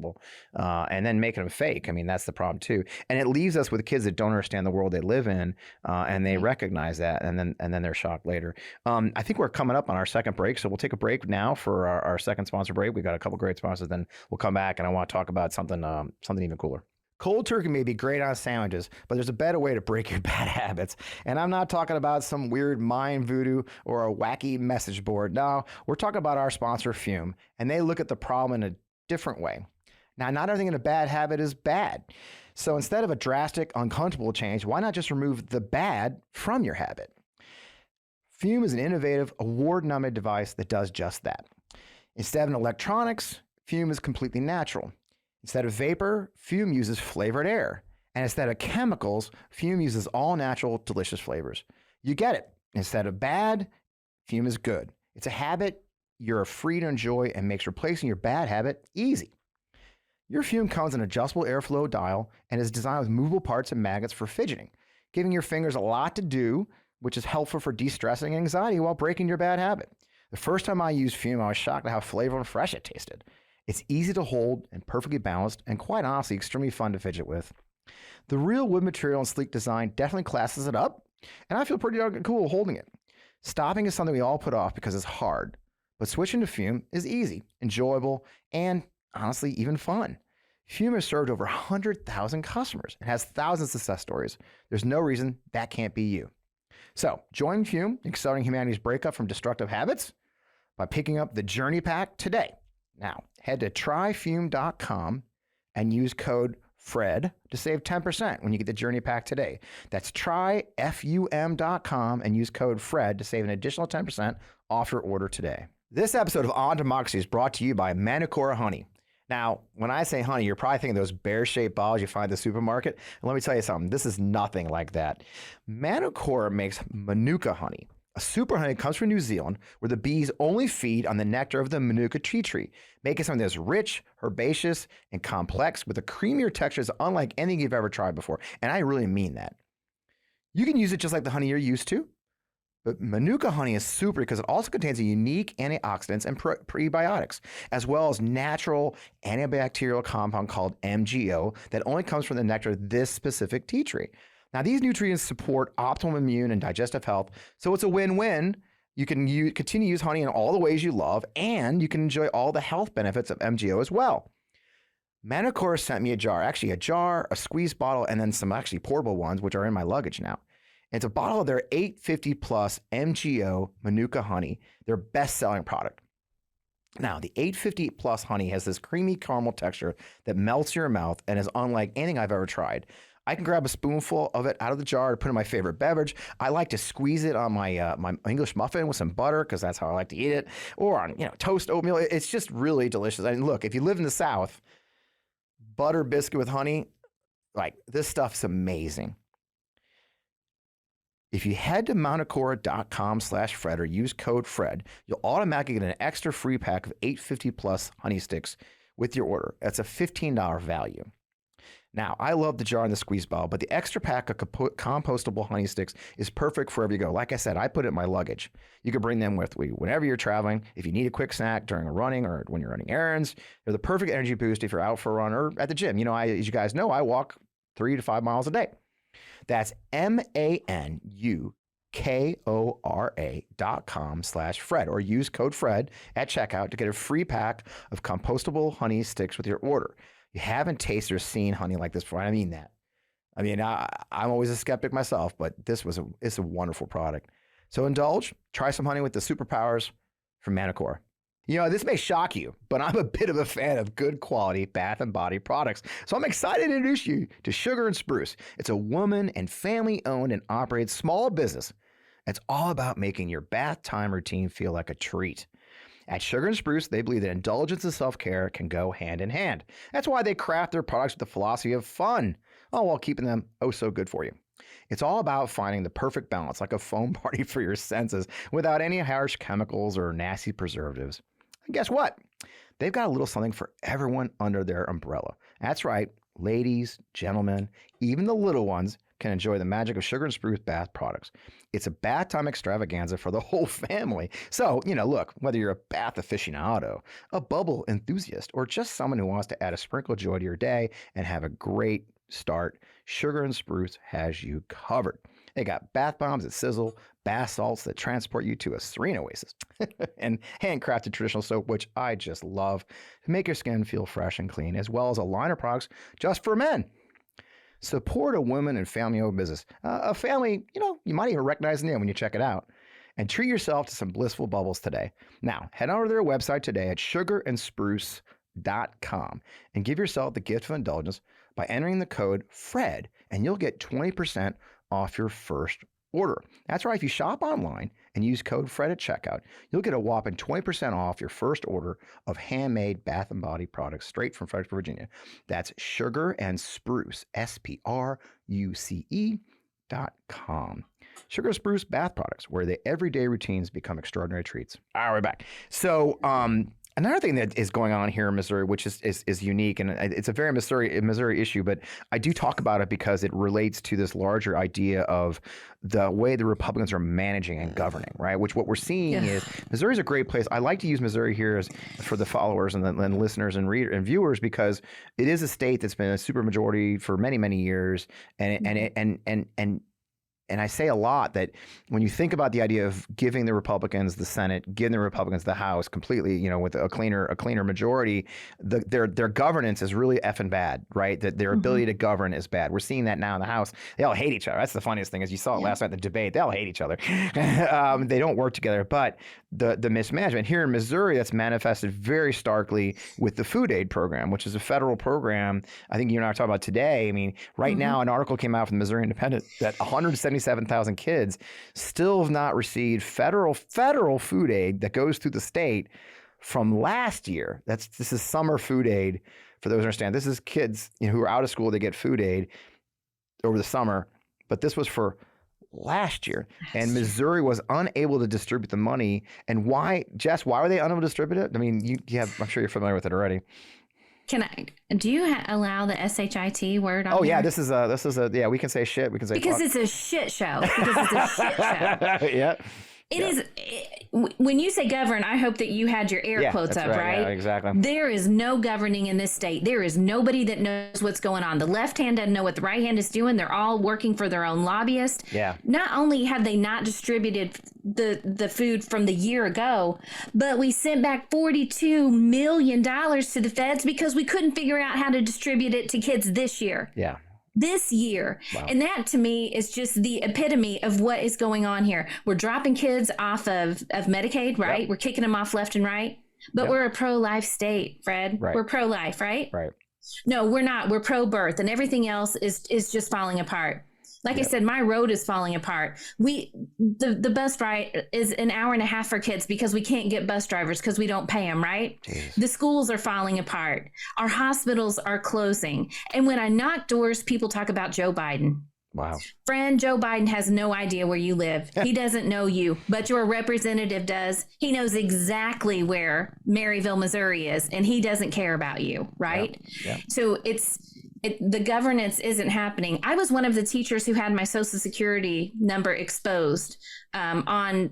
And then making them fake. I mean, that's the problem too. And it leaves us with kids that don't understand the world they live in, and they recognize that, and then they're shocked later. I think we're coming up on our second break, so we'll take a break now for our second sponsor break. We've got a couple great sponsors, then we'll come back, and I want to talk about something even cooler. Cold turkey may be great on sandwiches, but there's a better way to break your bad habits. And I'm not talking about some weird mind voodoo or a wacky message board. No, we're talking about our sponsor, Fume, and they look at the problem in a different way. Now, not everything in a bad habit is bad. So instead of a drastic, uncomfortable change, why not just remove the bad from your habit? Fume is an innovative, award-nominated device that does just that. Instead of electronics, Fume is completely natural. Instead of vapor, Fume uses flavored air. And instead of chemicals, Fume uses all natural, delicious flavors. You get it. Instead of bad, Fume is good. It's a habit you're free to enjoy and makes replacing your bad habit easy. Your Fume comes in an adjustable airflow dial and is designed with movable parts and magnets for fidgeting, giving your fingers a lot to do, which is helpful for de-stressing anxiety while breaking your bad habit. The first time I used Fume, I was shocked at how flavorful and fresh it tasted. It's easy to hold and perfectly balanced, and quite honestly, extremely fun to fidget with. The real wood material and sleek design definitely classes it up, and I feel pretty darn cool holding it. Stopping is something we all put off because it's hard, but switching to Fume is easy, enjoyable, and honestly, even fun. Fume has served over 100,000 customers and has thousands of success stories. There's no reason that can't be you. So join Fume in accelerating humanity's breakup from destructive habits by picking up the Journey Pack today. Now, head to tryfume.com and use code FRED to save 10% when you get the Journey Pack today. That's tryfum.com and use code FRED to save an additional 10% off your order today. This episode of On Democracy is brought to you by Manukora Honey. Now, when I say honey, you're probably thinking those bear-shaped bottles you find at the supermarket. And let me tell you something, this is nothing like that. Manukora makes Manuka honey. A super honey comes from New Zealand, where the bees only feed on the nectar of the Manuka tree, making something that's rich, herbaceous, and complex with a creamier texture that's unlike anything you've ever tried before. And I really mean that. You can use it just like the honey you're used to. But Manuka honey is super because it also contains a unique antioxidants and prebiotics, as well as natural antibacterial compound called MGO that only comes from the nectar of this specific tea tree. Now, these nutrients support optimal immune and digestive health, so it's a win-win. You can continue to use honey in all the ways you love, and you can enjoy all the health benefits of MGO as well. Manukora sent me a jar, a squeeze bottle, and then some actually portable ones, which are in my luggage now. It's a bottle of their 850 plus MGO Manuka honey, their best-selling product. Now, the 850 plus honey has this creamy caramel texture that melts in your mouth and is unlike anything I've ever tried. I can grab a spoonful of it out of the jar to put in my favorite beverage. I like to squeeze it on my my English muffin with some butter because that's how I like to eat it, or on toast oatmeal. It's just really delicious. And look, if you live in the South, butter biscuit with honey, like this stuff's amazing. If you head to mountacora.com/Fred or use code Fred, you'll automatically get an extra free pack of 850 plus honey sticks with your order. That's a $15 value. Now, I love the jar and the squeeze bottle, but the extra pack of compostable honey sticks is perfect for wherever you go. Like I said, I put it in my luggage. You can bring them with you whenever you're traveling. If you need a quick snack during a running or when you're running errands, they're the perfect energy boost if you're out for a run or at the gym. As you guys know, I walk 3 to 5 miles a day. That's MANUKORA.com/Fred or use code Fred at checkout to get a free pack of compostable honey sticks with your order. You haven't tasted or seen honey like this before. I mean that. I'm always a skeptic myself, but it's a wonderful product. So indulge, try some honey with the superpowers from Manacora. This may shock you, but I'm a bit of a fan of good quality bath and body products. So I'm excited to introduce you to Sugar and Spruce. It's a woman and family owned and operated small business. It's all about making your bath time routine feel like a treat. At Sugar and Spruce, they believe that indulgence and self-care can go hand in hand. That's why they craft their products with the philosophy of fun, all while keeping them oh so good for you. It's all about finding the perfect balance, like a foam party for your senses, without any harsh chemicals or nasty preservatives. And guess what? They've got a little something for everyone under their umbrella. That's right, ladies, gentlemen, even the little ones can enjoy the magic of Sugar and Spruce bath products. It's a bath time extravaganza for the whole family. So, look, whether you're a bath aficionado, a bubble enthusiast, or just someone who wants to add a sprinkle of joy to your day and have a great start, Sugar and Spruce has you covered. They got bath bombs that sizzle, bath salts that transport you to a serene oasis, and handcrafted traditional soap, which I just love, to make your skin feel fresh and clean, as well as a line of products just for men. Support a women and family-owned business. A family, you might even recognize the name when you check it out. And treat yourself to some blissful bubbles today. Now, head over to their website today at sugarandspruce.com and give yourself the gift of indulgence by entering the code FRED, and you'll get 20% off your first order. That's right. If you shop online and use code FRED at checkout, you'll get a whopping 20% off your first order of handmade bath and body products straight from Fredericksburg, Virginia. That's Sugar and Spruce, SPRUCE.com. Sugar and Spruce bath products, where the everyday routines become extraordinary treats. All right, we're back. So, another thing that is going on here in Missouri, which is unique, and it's a very Missouri issue, but I do talk about it because it relates to this larger idea of the way the Republicans are managing and governing, right? Which what we're seeing is Missouri's a great place. I like to use Missouri here for the followers and listeners and readers and viewers because it is a state that's been a supermajority for many, many years, and I say a lot that when you think about the idea of giving the Republicans the Senate, giving the Republicans the House completely, with a cleaner majority, their governance is really effing bad, right? That their ability to govern is bad. We're seeing that now in the House. They all hate each other. That's the funniest thing is you saw it last night in the debate. They all hate each other. They don't work together. But the mismanagement here in Missouri, that's manifested very starkly with the food aid program, which is a federal program. I think you and I are talking about today. I mean, right now, an article came out from the Missouri Independent that 177,000 kids still have not received federal food aid that goes through the state from last year. This is summer food aid. For those who understand, this is kids who are out of school. They get food aid over the summer, but this was for last year, and Missouri was unable to distribute the money. And why, Jess? Why were they unable to distribute it? I mean, you have. I'm sure you're familiar with it already. Do you allow the SHIT word on Oh, yeah, here? this is a, yeah, we can say shit. We can say because fuck. it's a shit show. Because it's a shit show. Yeah. It is. When you say govern, I hope that you had your air quotes up, right? Yeah, exactly. There is no governing in this state. There is nobody that knows what's going on. The left hand doesn't know what the right hand is doing. They're all working for their own lobbyist. Yeah. Not only have they not distributed the food from the year ago, but we sent back $42 million to the feds because we couldn't figure out how to distribute it to kids this year. Yeah. This year. Wow. And that to me is just the epitome of what is going on here. We're dropping kids off of Medicaid, right? Yep. We're kicking them off left and right. But we're a pro-life state, Fred. Right. We're pro-life, right? Right. No, we're not. We're pro-birth, and everything else is just falling apart. Like I said, my road is falling apart. The bus ride is an hour and a half for kids because we can't get bus drivers because we don't pay them, right? Jeez. The schools are falling apart. Our hospitals are closing. And when I knock doors, people talk about Joe Biden. Wow. Friend, Joe Biden has no idea where you live. He doesn't know you, but your representative does. He knows exactly where Maryville, Missouri is, and he doesn't care about you, right? Yep. So the governance isn't happening. I was one of the teachers who had my Social Security number exposed on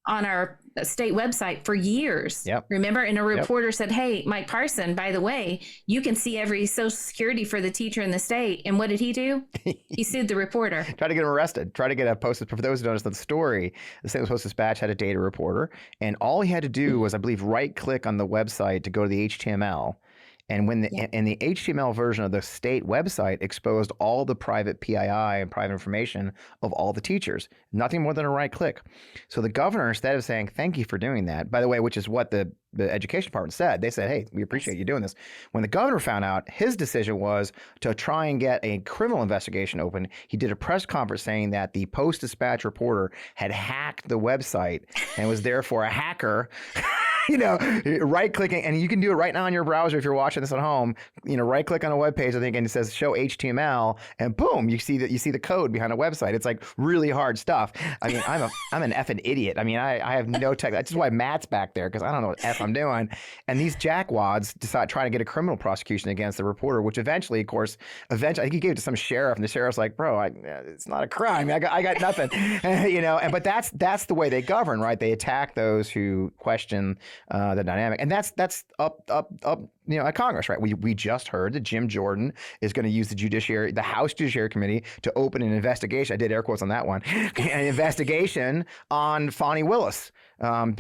our state website for years. Yep. Remember? And a reporter said, hey, Mike Parson, by the way, you can see every Social Security for the teacher in the state. And what did he do? He sued the reporter. Try to get him arrested. Try to get a Post. For those who don't know the story, the St. Louis Post-Dispatch had a data reporter, and all he had to do was, I believe, right-click on the website to go to the HTML. And when the HTML version of the state website exposed all the private PII and private information of all the teachers, nothing more than a right click. So the governor, instead of saying, thank you for doing that, by the way, which is what the education department said, they said, hey, we appreciate you doing this. When the governor found out, his decision was to try and get a criminal investigation open. He did a press conference saying that the Post-Dispatch reporter had hacked the website and was therefore a hacker. Right clicking, and you can do it right now on your browser if you're watching this at home. Right click on a web page, I think, and it says show HTML, and boom, you see the code behind a website. It's like really hard stuff. I mean, I'm an effing idiot. I mean, I have no tech. That's just why Matt's back there, because I don't know what F I'm doing. And these jackwads decide trying to get a criminal prosecution against the reporter, which eventually, I think he gave it to some sheriff, and the sheriff's like, bro, it's not a crime. I got nothing. But that's the way they govern, right? They attack those who question the dynamic, and that's up at Congress, right? We just heard that Jim Jordan is going to use the House Judiciary Committee to open an investigation. I did air quotes on that one, an investigation on Fani Willis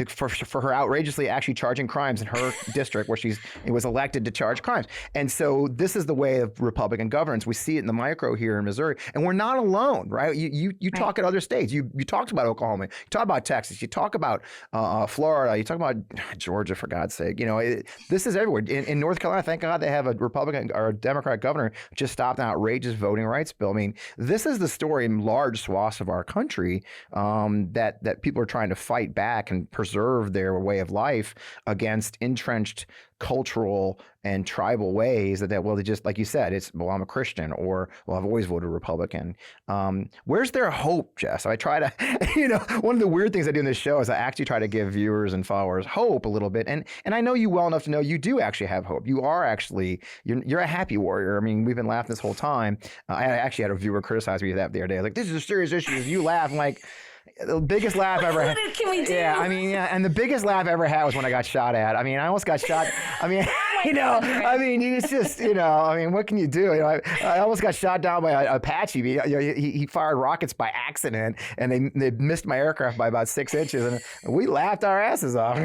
for her outrageously actually charging crimes in her district where she was elected to charge crimes. And so this is the way of Republican governance. We see it in the micro here in Missouri, and we're not alone, right? You talk at other states. You talked about Oklahoma. You talk about Texas. You talk about Florida. You talk about Georgia, for God's sake. This is everywhere. In North Carolina, thank God they have a Republican or a Democrat governor just stopped an outrageous voting rights bill. I mean, this is the story in large swaths of our country that people are trying to fight back and preserve their way of life against entrenched cultural and tribal ways that they just, like you said, it's, well, I'm a Christian, or, well, I've always voted Republican. Where's their hope, Jess? I try to, one of the weird things I do in this show is I actually try to give viewers and followers hope a little bit. And I know you well enough to know you do actually have hope. You are actually, you're a happy warrior. I mean, we've been laughing this whole time. I actually had a viewer criticize me that the other day. Like, this is a serious issue. If you laugh, I'm like, the biggest laugh ever had. What can we do? Yeah, I mean, and the biggest laugh I ever had was when I got shot at. I mean, I almost got shot. I mean, it's just, what can you do? I almost got shot down by a Apache. He fired rockets by accident, and they missed my aircraft by about 6 inches, and we laughed our asses off.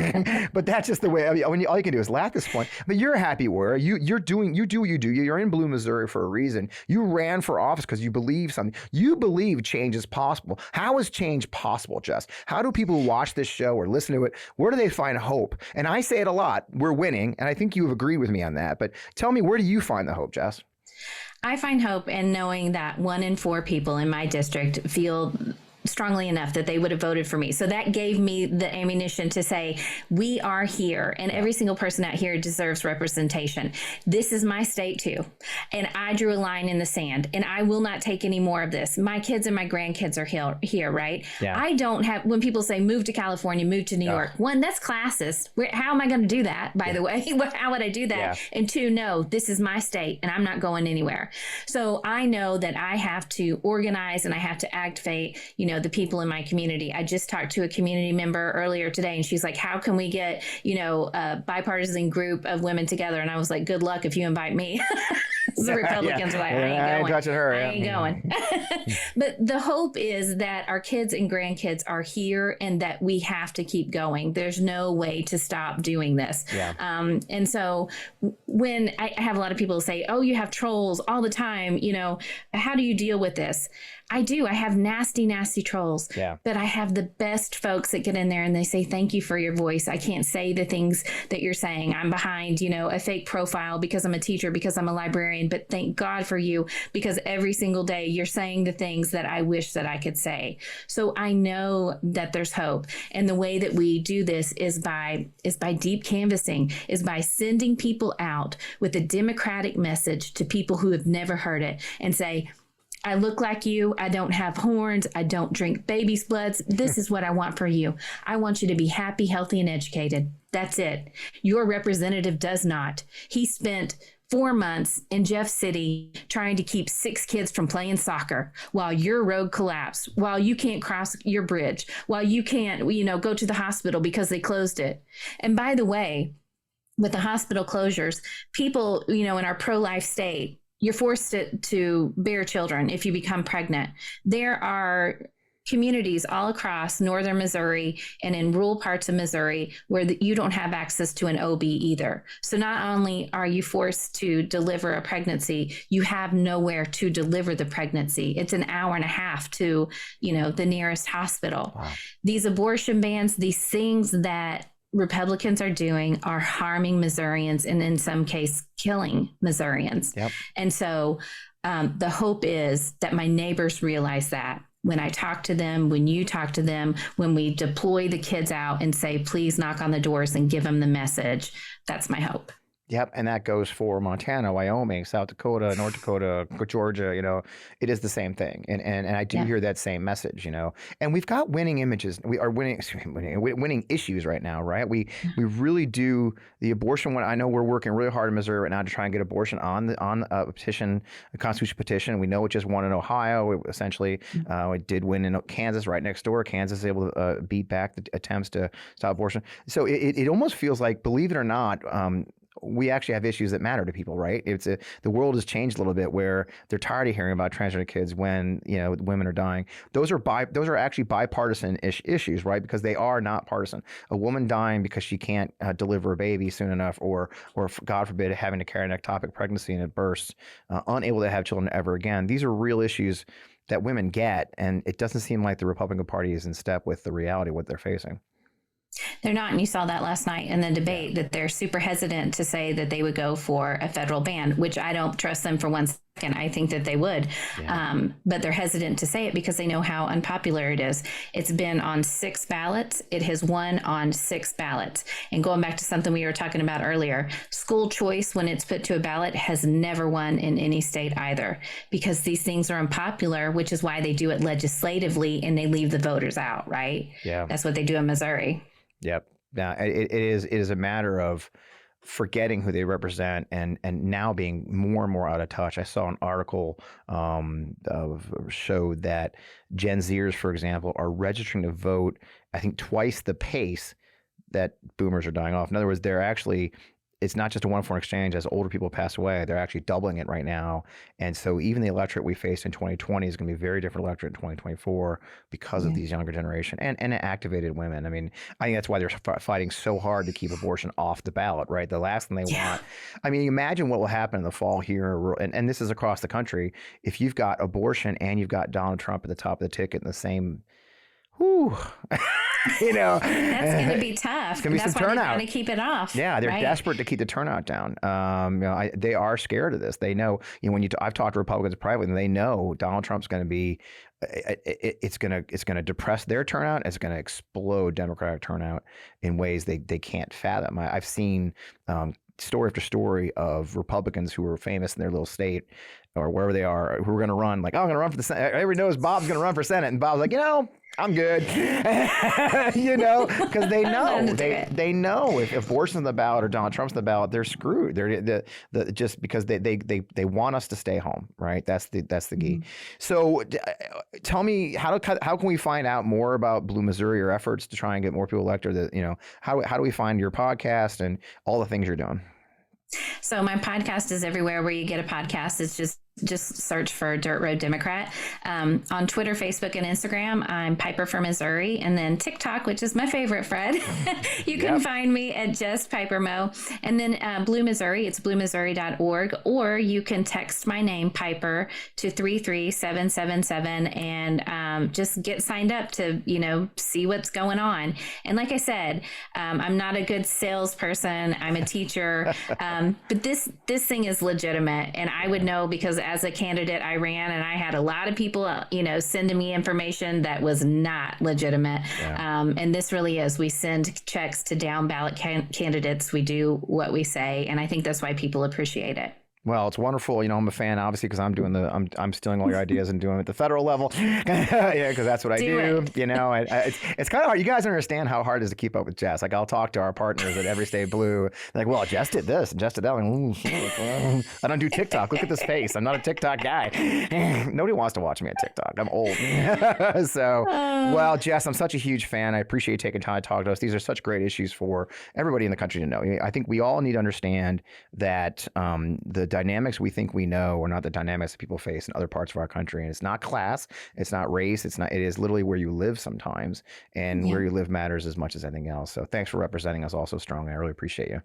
But that's just the way. All you can do is laugh at this point. But you're a happy warrior. You do what you do. You're in Blue, Missouri for a reason. You ran for office because you believe something. You believe change is possible. How is change possible, Jess? How do people who watch this show or listen to it, where do they find hope? And I say it a lot, we're winning, and I think you have agreed with me on that, but tell me, where do you find the hope, Jess? I find hope in knowing that 1 in 4 people in my district feel strongly enough that they would have voted for me. So that gave me the ammunition to say, we are here, and every single person out here deserves representation. This is my state too. And I drew a line in the sand, and I will not take any more of this. My kids and my grandkids are here, right? Yeah. I don't have, when people say move to California, move to New York, one, that's classist. How am I going to do that, by the way? How would I do that? Yeah. And two, no, this is my state and I'm not going anywhere. So I know that I have to organize and I have to activate, the people in my community. I just talked to a community member earlier today, and she's like, how can we get, a bipartisan group of women together? And I was like, good luck if you invite me. The Republicans are like, I ain't touching her. I ain't going. But the hope is that our kids and grandkids are here and that we have to keep going. There's no way to stop doing this. Yeah. And so when I have a lot of people say, oh, you have trolls all the time, how do you deal with this? I do. I have nasty, nasty trolls. Yeah. But I have the best folks that get in there and they say, thank you for your voice. I can't say the things that you're saying. I'm behind, a fake profile because I'm a teacher, because I'm a librarian. But thank God for you, because every single day you're saying the things that I wish that I could say. So I know that there's hope. And the way that we do this is by deep canvassing, is by sending people out with a democratic message to people who have never heard it and say, I look like you. I don't have horns. I don't drink baby's bloods. This is what I want for you. I want you to be happy, healthy, and educated. That's it. Your representative does not. He spent 4 months in Jeff City trying to keep 6 kids from playing soccer while your road collapsed, while you can't cross your bridge, while you can't, go to the hospital because they closed it. And by the way, with the hospital closures, people, in our pro-life state, you're forced to bear children if you become pregnant. There are communities all across northern Missouri and in rural parts of Missouri where you don't have access to an OB either. So not only are you forced to deliver a pregnancy, you have nowhere to deliver the pregnancy. It's an hour and a half to, the nearest hospital. Wow. These abortion bans, these things that Republicans are doing are harming Missourians and in some case killing Missourians. Yep. And so the hope is that my neighbors realize that when I talk to them, when you talk to them, when we deploy the kids out and say, please knock on the doors and give them the message, that's my hope. Yep. And that goes for Montana, Wyoming, South Dakota, North Dakota, Georgia, it is the same thing. And I do hear that same message, and we've got winning images. We are winning issues right now, right? We really do. The abortion one, I know we're working really hard in Missouri right now to try and get abortion on a petition, a constitutional petition. We know it just won in Ohio. It did win in Kansas right next door. Kansas is able to beat back the attempts to stop abortion. So it almost feels like, believe it or not, we actually have issues that matter to people, right? The world has changed a little bit where they're tired of hearing about transgender kids when women are dying. Those are actually bipartisan issues, right? Because they are not partisan. A woman dying because she can't deliver a baby soon enough, or God forbid having to carry an ectopic pregnancy and it bursts, unable to have children ever again. These are real issues that women get, and it doesn't seem like the Republican Party is in step with the reality of what they're facing. They're not. And you saw that last night in the debate that they're super hesitant to say that they would go for a federal ban, which I don't trust them for 1 second. I think that they would. Yeah. But they're hesitant to say it because they know how unpopular it is. It's been on 6 ballots. It has won on 6 ballots. And going back to something we were talking about earlier, school choice, when it's put to a ballot, has never won in any state either, because these things are unpopular, which is why they do it legislatively and they leave the voters out, right? Yeah. That's what they do in Missouri. Yep. Now it is a matter of forgetting who they represent and now being more and more out of touch. I saw an article showed that Gen Zers, for example, are registering to vote, I think, twice the pace that boomers are dying off. In other words, it's not just a one-for-one exchange. As older people pass away, they're actually doubling it right now. And so even the electorate we faced in 2020 is going to be a very different electorate in 2024 because of these younger generation and activated women. I mean, I think that's why they're fighting so hard to keep abortion off the ballot, right? The last thing they want. I mean, imagine what will happen in the fall here. And this is across the country. If you've got abortion and you've got Donald Trump at the top of the ticket in the same, that's going to be tough. It's going to be some turnout. That's why they're trying to keep it off. Yeah, they're desperate to keep the turnout down. They are scared of this. They know. I've talked to Republicans privately, and they know Donald Trump's going to be. It's going to depress their turnout. It's going to explode Democratic turnout in ways they can't fathom. I've seen story after story of Republicans who are famous in their little state or wherever they are who are going to run. Like, I'm going to run for the Senate. Everybody knows Bob's going to run for Senate, and Bob's like, I'm good, because they know they know if abortion's on the ballot or Donald Trump's on the ballot, they're screwed. They're just because they want us to stay home, right? That's the key. So tell me, how can we find out more about Blue Missouri, your efforts to try and get more people elected? How do we find your podcast and all the things you're doing? So my podcast is everywhere where you get a podcast. It's just just search for Dirt Road Democrat. On Twitter, Facebook, and Instagram, I'm Piper for Missouri. And then TikTok, which is my favorite, Fred. You can find me at Jess Piper Mo. And then Blue Missouri, it's bluemissouri.org. Or you can text my name, Piper, to 33777 and just get signed up to, see what's going on. And like I said, I'm not a good salesperson. I'm a teacher. But this thing is legitimate. And I would know because as a candidate, I ran and I had a lot of people, sending me information that was not legitimate. Yeah. And this really is. We send checks to down ballot candidates. We do what we say. And I think that's why people appreciate it. Well, it's wonderful. I'm a fan, obviously, because I'm stealing all your ideas and doing it at the federal level. Yeah, because that's what I do. It's kind of hard. You guys understand how hard it is to keep up with Jess. Like, I'll talk to our partners at Every State Blue. Like, well, Jess did this and Jess did that. Like, I don't do TikTok. Look at this face. I'm not a TikTok guy. Nobody wants to watch me on TikTok. I'm old. Well, Jess, I'm such a huge fan. I appreciate you taking time to talk to us. These are such great issues for everybody in the country to know. I think we all need to understand that the dynamics we think we know are not the dynamics that people face in other parts of our country. And it's not class, it's not race, it is literally where you live sometimes. And where you live matters as much as anything else. So thanks for representing us all so strongly. I really appreciate you.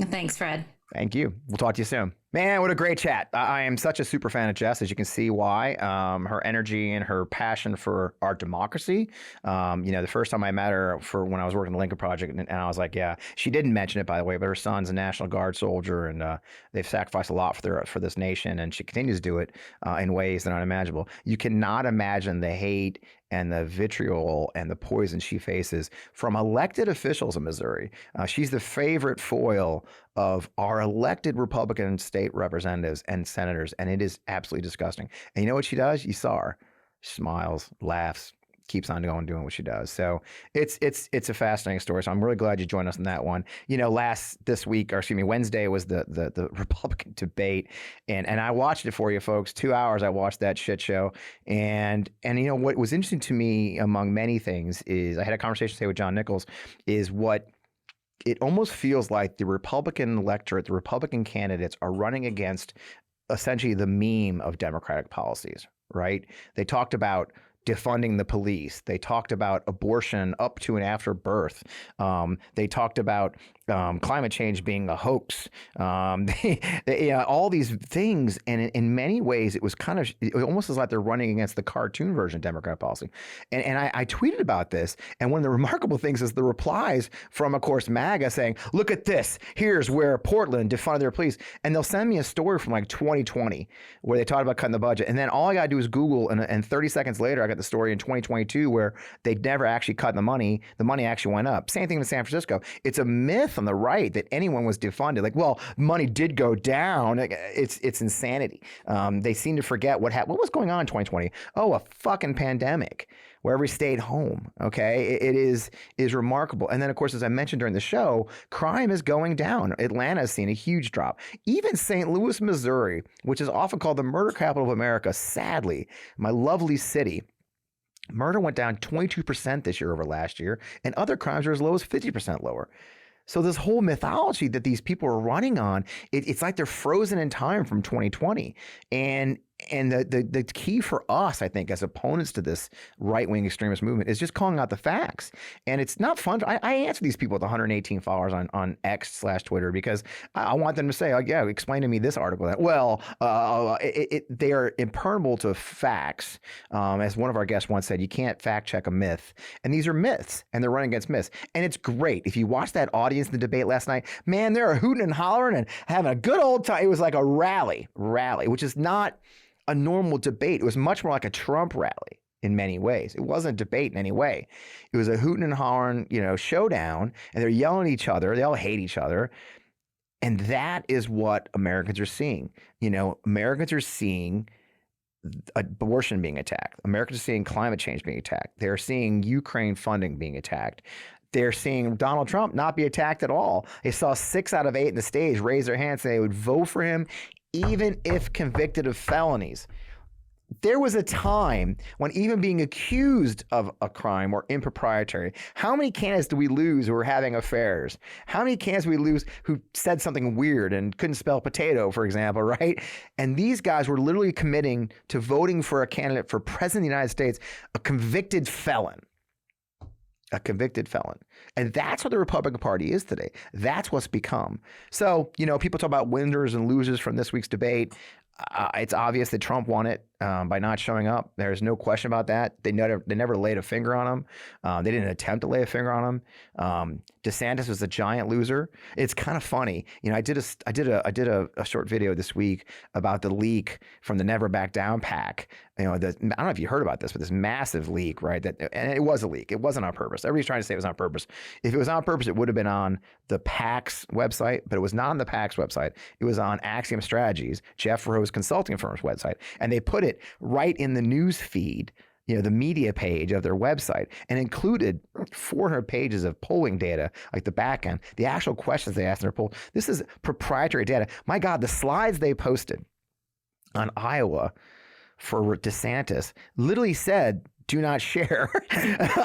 Thanks, Fred. Thank you. We'll talk to you soon. Man, what a great chat. I am such a super fan of Jess, as you can see why. Her energy and her passion for our democracy. The first time I met her for when I was working the Lincoln Project, and I was like, yeah, she didn't mention it, by the way, but her son's a National Guard soldier, and they've sacrificed a lot for this nation, and she continues to do it in ways that are unimaginable. You cannot imagine the hate and the vitriol and the poison she faces from elected officials in Missouri. She's the favorite foil of our elected Republican state representatives and senators, and it is absolutely disgusting. And you know what she does? You saw her. She smiles, laughs, keeps on going, doing what she does. So it's a fascinating story. So I'm really glad you joined us on that one. Wednesday was the Republican debate, and I watched it for you folks. 2 hours I watched that shit show. And what was interesting to me, among many things, is I had a conversation today with John Nichols, is what it almost feels like the Republican electorate, the Republican candidates are running against essentially the meme of Democratic policies, right? They talked about defunding the police. They talked about abortion up to and after birth. They talked about climate change being a hoax. All these things, and in many ways, it almost as like they're running against the cartoon version of Democrat policy. And I tweeted about this, and one of the remarkable things is the replies from, of course, MAGA saying, "Look at this. Here's where Portland defunded their police," and they'll send me a story from like 2020 where they talked about cutting the budget, and then all I got to do is Google, and 30 seconds later, I got the story in 2022 where they never actually cut the money. The money actually went up. Same thing in San Francisco. It's a myth on the right that anyone was defunded. Like, well, money did go down. It's insanity. They seem to forget what was going on in 2020. Oh, a fucking pandemic where everybody stayed home. Okay, it is remarkable. And then, of course, as I mentioned during the show, crime is going down. Atlanta has seen a huge drop. Even St. Louis, Missouri, which is often called the murder capital of America, sadly, my lovely city, murder went down 22% this year over last year, and other crimes are as low as 50% lower. So this whole mythology that these people are running on, it's like they're frozen in time from 2020. And the key for us, I think, as opponents to this right-wing extremist movement is just calling out the facts. And it's not fun. I answer these people with 118 followers on X/Twitter because I want them to say, yeah, explain to me this article. Well, they are impermeable to facts. As one of our guests once said, you can't fact check a myth. And these are myths, and they're running against myths. And it's great. If you watch that audience in the debate last night, man, they're hooting and hollering and having a good old time. It was like a rally, which is not a normal debate. It was much more like a Trump rally in many ways. It wasn't a debate in any way. It was a hooting and hollering, showdown, and they're yelling at each other. They all hate each other. And that is what Americans are seeing. Americans are seeing abortion being attacked. Americans are seeing climate change being attacked. They're seeing Ukraine funding being attacked. They're seeing Donald Trump not be attacked at all. They saw 6 out of 8 in the stage raise their hands and they would vote for him even if convicted of felonies. There was a time when even being accused of a crime or impropriety, how many candidates do we lose who were having affairs? How many candidates do we lose who said something weird and couldn't spell potato, for example, right? And these guys were literally committing to voting for a candidate for president of the United States, a convicted felon. A convicted felon. And that's what the Republican Party is today. That's what's become. So, people talk about winners and losers from this week's debate. It's obvious that Trump won it by not showing up. There's no question about that. They never laid a finger on him. They didn't attempt to lay a finger on him. DeSantis was a giant loser. It's kind of funny. I did a short video this week about the leak from the Never Back Down PAC. I don't know if you heard about this, but this massive leak, right? And it was a leak. It wasn't on purpose. Everybody's trying to say it was on purpose. If it was on purpose, it would have been on the PAC's website, but it was not on the PAC's website. It was on Axiom Strategies, Jeff Rowe's consulting firm's website, and they put it right in the news feed, the media page of their website, and included 400 pages of polling data, like the back end, the actual questions they asked in their poll. This is proprietary data. My God, the slides they posted on Iowa for DeSantis literally said, do not share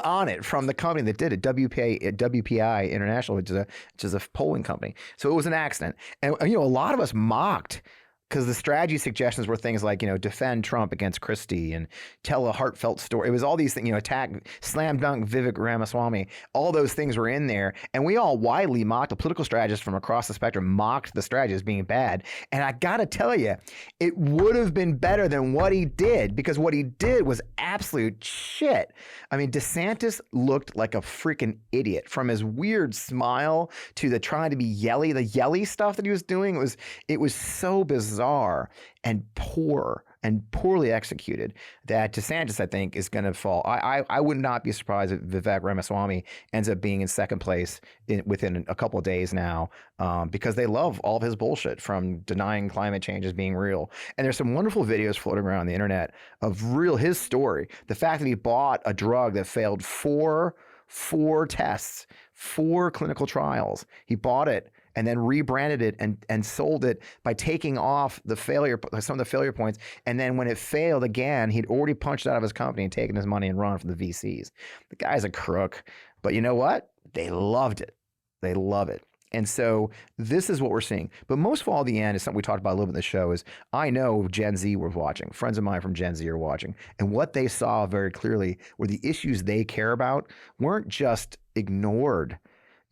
on it, from the company that did it, WPI International, which is a polling company. So it was an accident. And, a lot of us mocked, because the strategy suggestions were things like, defend Trump against Christie and tell a heartfelt story. It was all these things, attack, slam dunk Vivek Ramaswamy. All those things were in there. And we all widely mocked, the political strategists from across the spectrum mocked the strategy as being bad. And I got to tell you, it would have been better than what he did, because what he did was absolute shit. I mean, DeSantis looked like a freaking idiot, from his weird smile to the trying to be yelly stuff that he was doing. It was so bizarre and poorly executed that DeSantis, I think, is going to fall. I would not be surprised if Vivek Ramaswamy ends up being in second place within a couple of days now, because they love all of his bullshit, from denying climate change as being real. And there's some wonderful videos floating around the internet of his story. The fact that he bought a drug that failed four tests, 4 clinical trials. He bought it and then rebranded it and sold it by taking off some of the failure points. And then when it failed again, he'd already punched out of his company and taken his money and run from the VCs. The guy's a crook. But you know what? They loved it. They love it. And so this is what we're seeing. But most of all, the end is something we talked about a little bit in the show, is I know Gen Z was watching. Friends of mine from Gen Z are watching. And what they saw very clearly were the issues they care about weren't just ignored.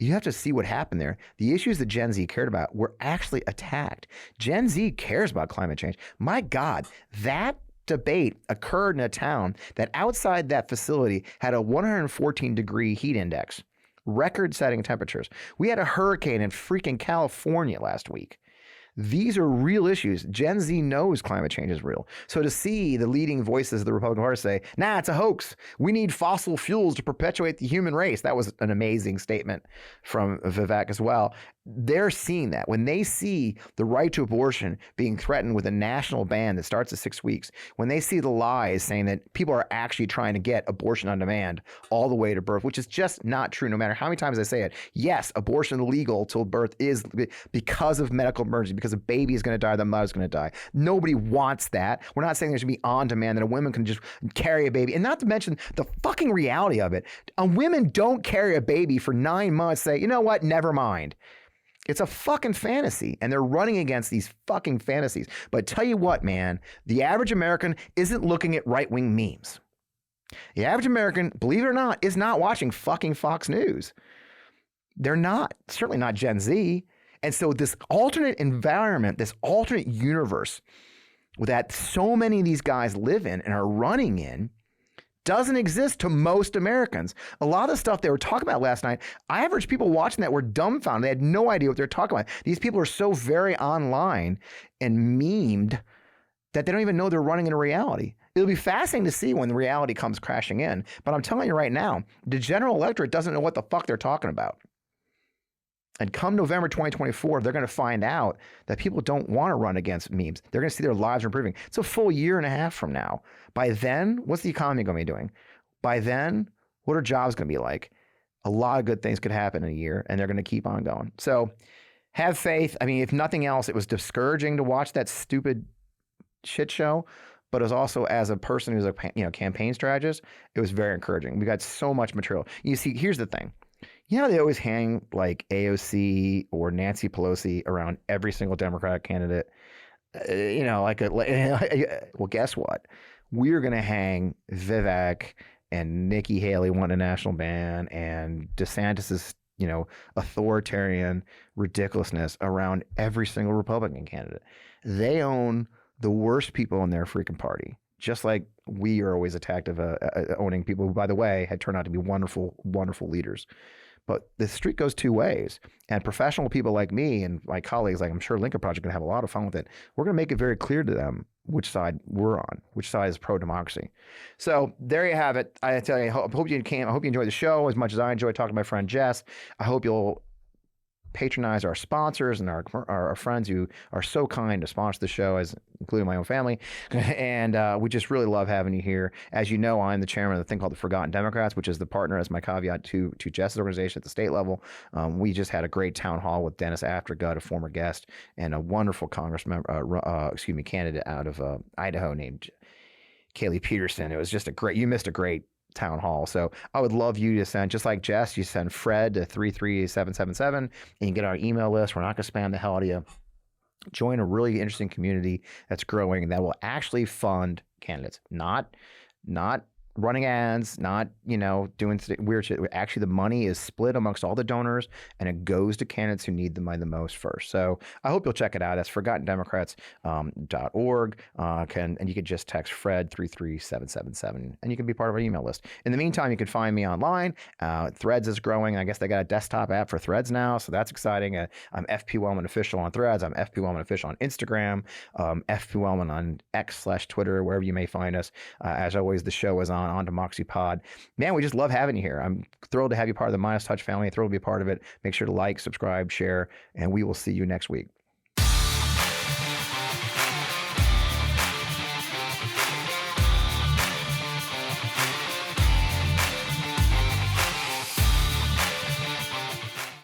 You have to see what happened there. The issues that Gen Z cared about were actually attacked. Gen Z cares about climate change. My God, that debate occurred in a town that outside that facility had a 114-degree heat index, record-setting temperatures. We had a hurricane in freaking California last week. These are real issues. Gen Z knows climate change is real. So to see the leading voices of the Republican Party say, nah, it's a hoax. We need fossil fuels to perpetuate the human race. That was an amazing statement from Vivek as well. They're seeing that. When they see the right to abortion being threatened with a national ban that starts at 6 weeks, when they see the lies saying that people are actually trying to get abortion on demand all the way to birth, which is just not true, no matter how many times I say it. Yes, abortion legal till birth is because of medical emergency, because a baby is going to die, the mother's going to die. Nobody wants that. We're not saying there should be on demand, that a woman can just carry a baby. And not to mention the fucking reality of it. Women don't carry a baby for 9 months, say, you know what, never mind. It's a fucking fantasy, and they're running against these fucking fantasies. But tell you what, man, the average American isn't looking at right-wing memes. The average American, believe it or not, is not watching fucking Fox News. They're not. Certainly not Gen Z. And so this alternate environment, this alternate universe that so many of these guys live in and are running in, doesn't exist to most Americans. A lot of the stuff they were talking about last night, average people watching that were dumbfounded. They had no idea what they're talking about. These people are so very online and memed that they don't even know they're running in a reality. It'll be fascinating to see when the reality comes crashing in. But I'm telling you right now, the general electorate doesn't know what the fuck they're talking about. And come November 2024, they're going to find out that people don't want to run against memes. They're going to see their lives improving. It's a full year and a half from now. By then, what's the economy going to be doing? By then, what are jobs going to be like? A lot of good things could happen in a year, and they're going to keep on going. So have faith. I mean, if nothing else, it was discouraging to watch that stupid shit show. but as also as a person who's a campaign strategist, it was very encouraging. We got so much material. You see, here's the thing. They always hang like AOC or Nancy Pelosi around every single Democratic candidate. Well, guess what? We're going to hang Vivek and Nikki Haley won a national ban and DeSantis's, authoritarian ridiculousness around every single Republican candidate. They own the worst people in their freaking party. Just like we are always attacked of owning people who, by the way, had turned out to be wonderful, wonderful leaders. But the street goes two ways. And professional people like me and my colleagues, like I'm sure Lincoln Project, are going to have a lot of fun with it. We're going to make it very clear to them which side we're on, which side is pro-democracy. So there you have it. I tell you, I hope you enjoy the show as much as I enjoy talking to my friend Jess. I hope you'll patronize our sponsors and our friends who are so kind to sponsor the show, as including my own family. And we just really love having you here. As you know, I'm the chairman of the thing called the Forgotten Democrats, which is the partner, as my caveat, to Jess's organization at the state level. We just had a great town hall with Dennis Aftergut, a former guest, and a wonderful candidate out of Idaho named Kaylee Peterson. It was just you missed a great town hall. So I would love you to send, just like Jess, you send Fred to 33777 and you get our email list. We're not going to spam the hell out of you. Join a really interesting community that's growing and that will actually fund candidates, not running ads, not, doing weird shit. Actually, the money is split amongst all the donors and it goes to candidates who need the money the most first. So I hope you'll check it out. That's forgottendemocrats.org. And you can just text Fred 33777 and you can be part of our email list. In the meantime, you can find me online. Threads is growing. I guess they got a desktop app for Threads now. So that's exciting. I'm FP Wellman Official on Threads. I'm FP Wellman Official on Instagram. FP Wellman on X/Twitter, wherever you may find us. As always, the show is on Democracy Pod. Man, we just love having you here. I'm thrilled to have you part of the MeidasTouch family. Thrilled to be a part of it. Make sure to like, subscribe, share, and we will see you next week.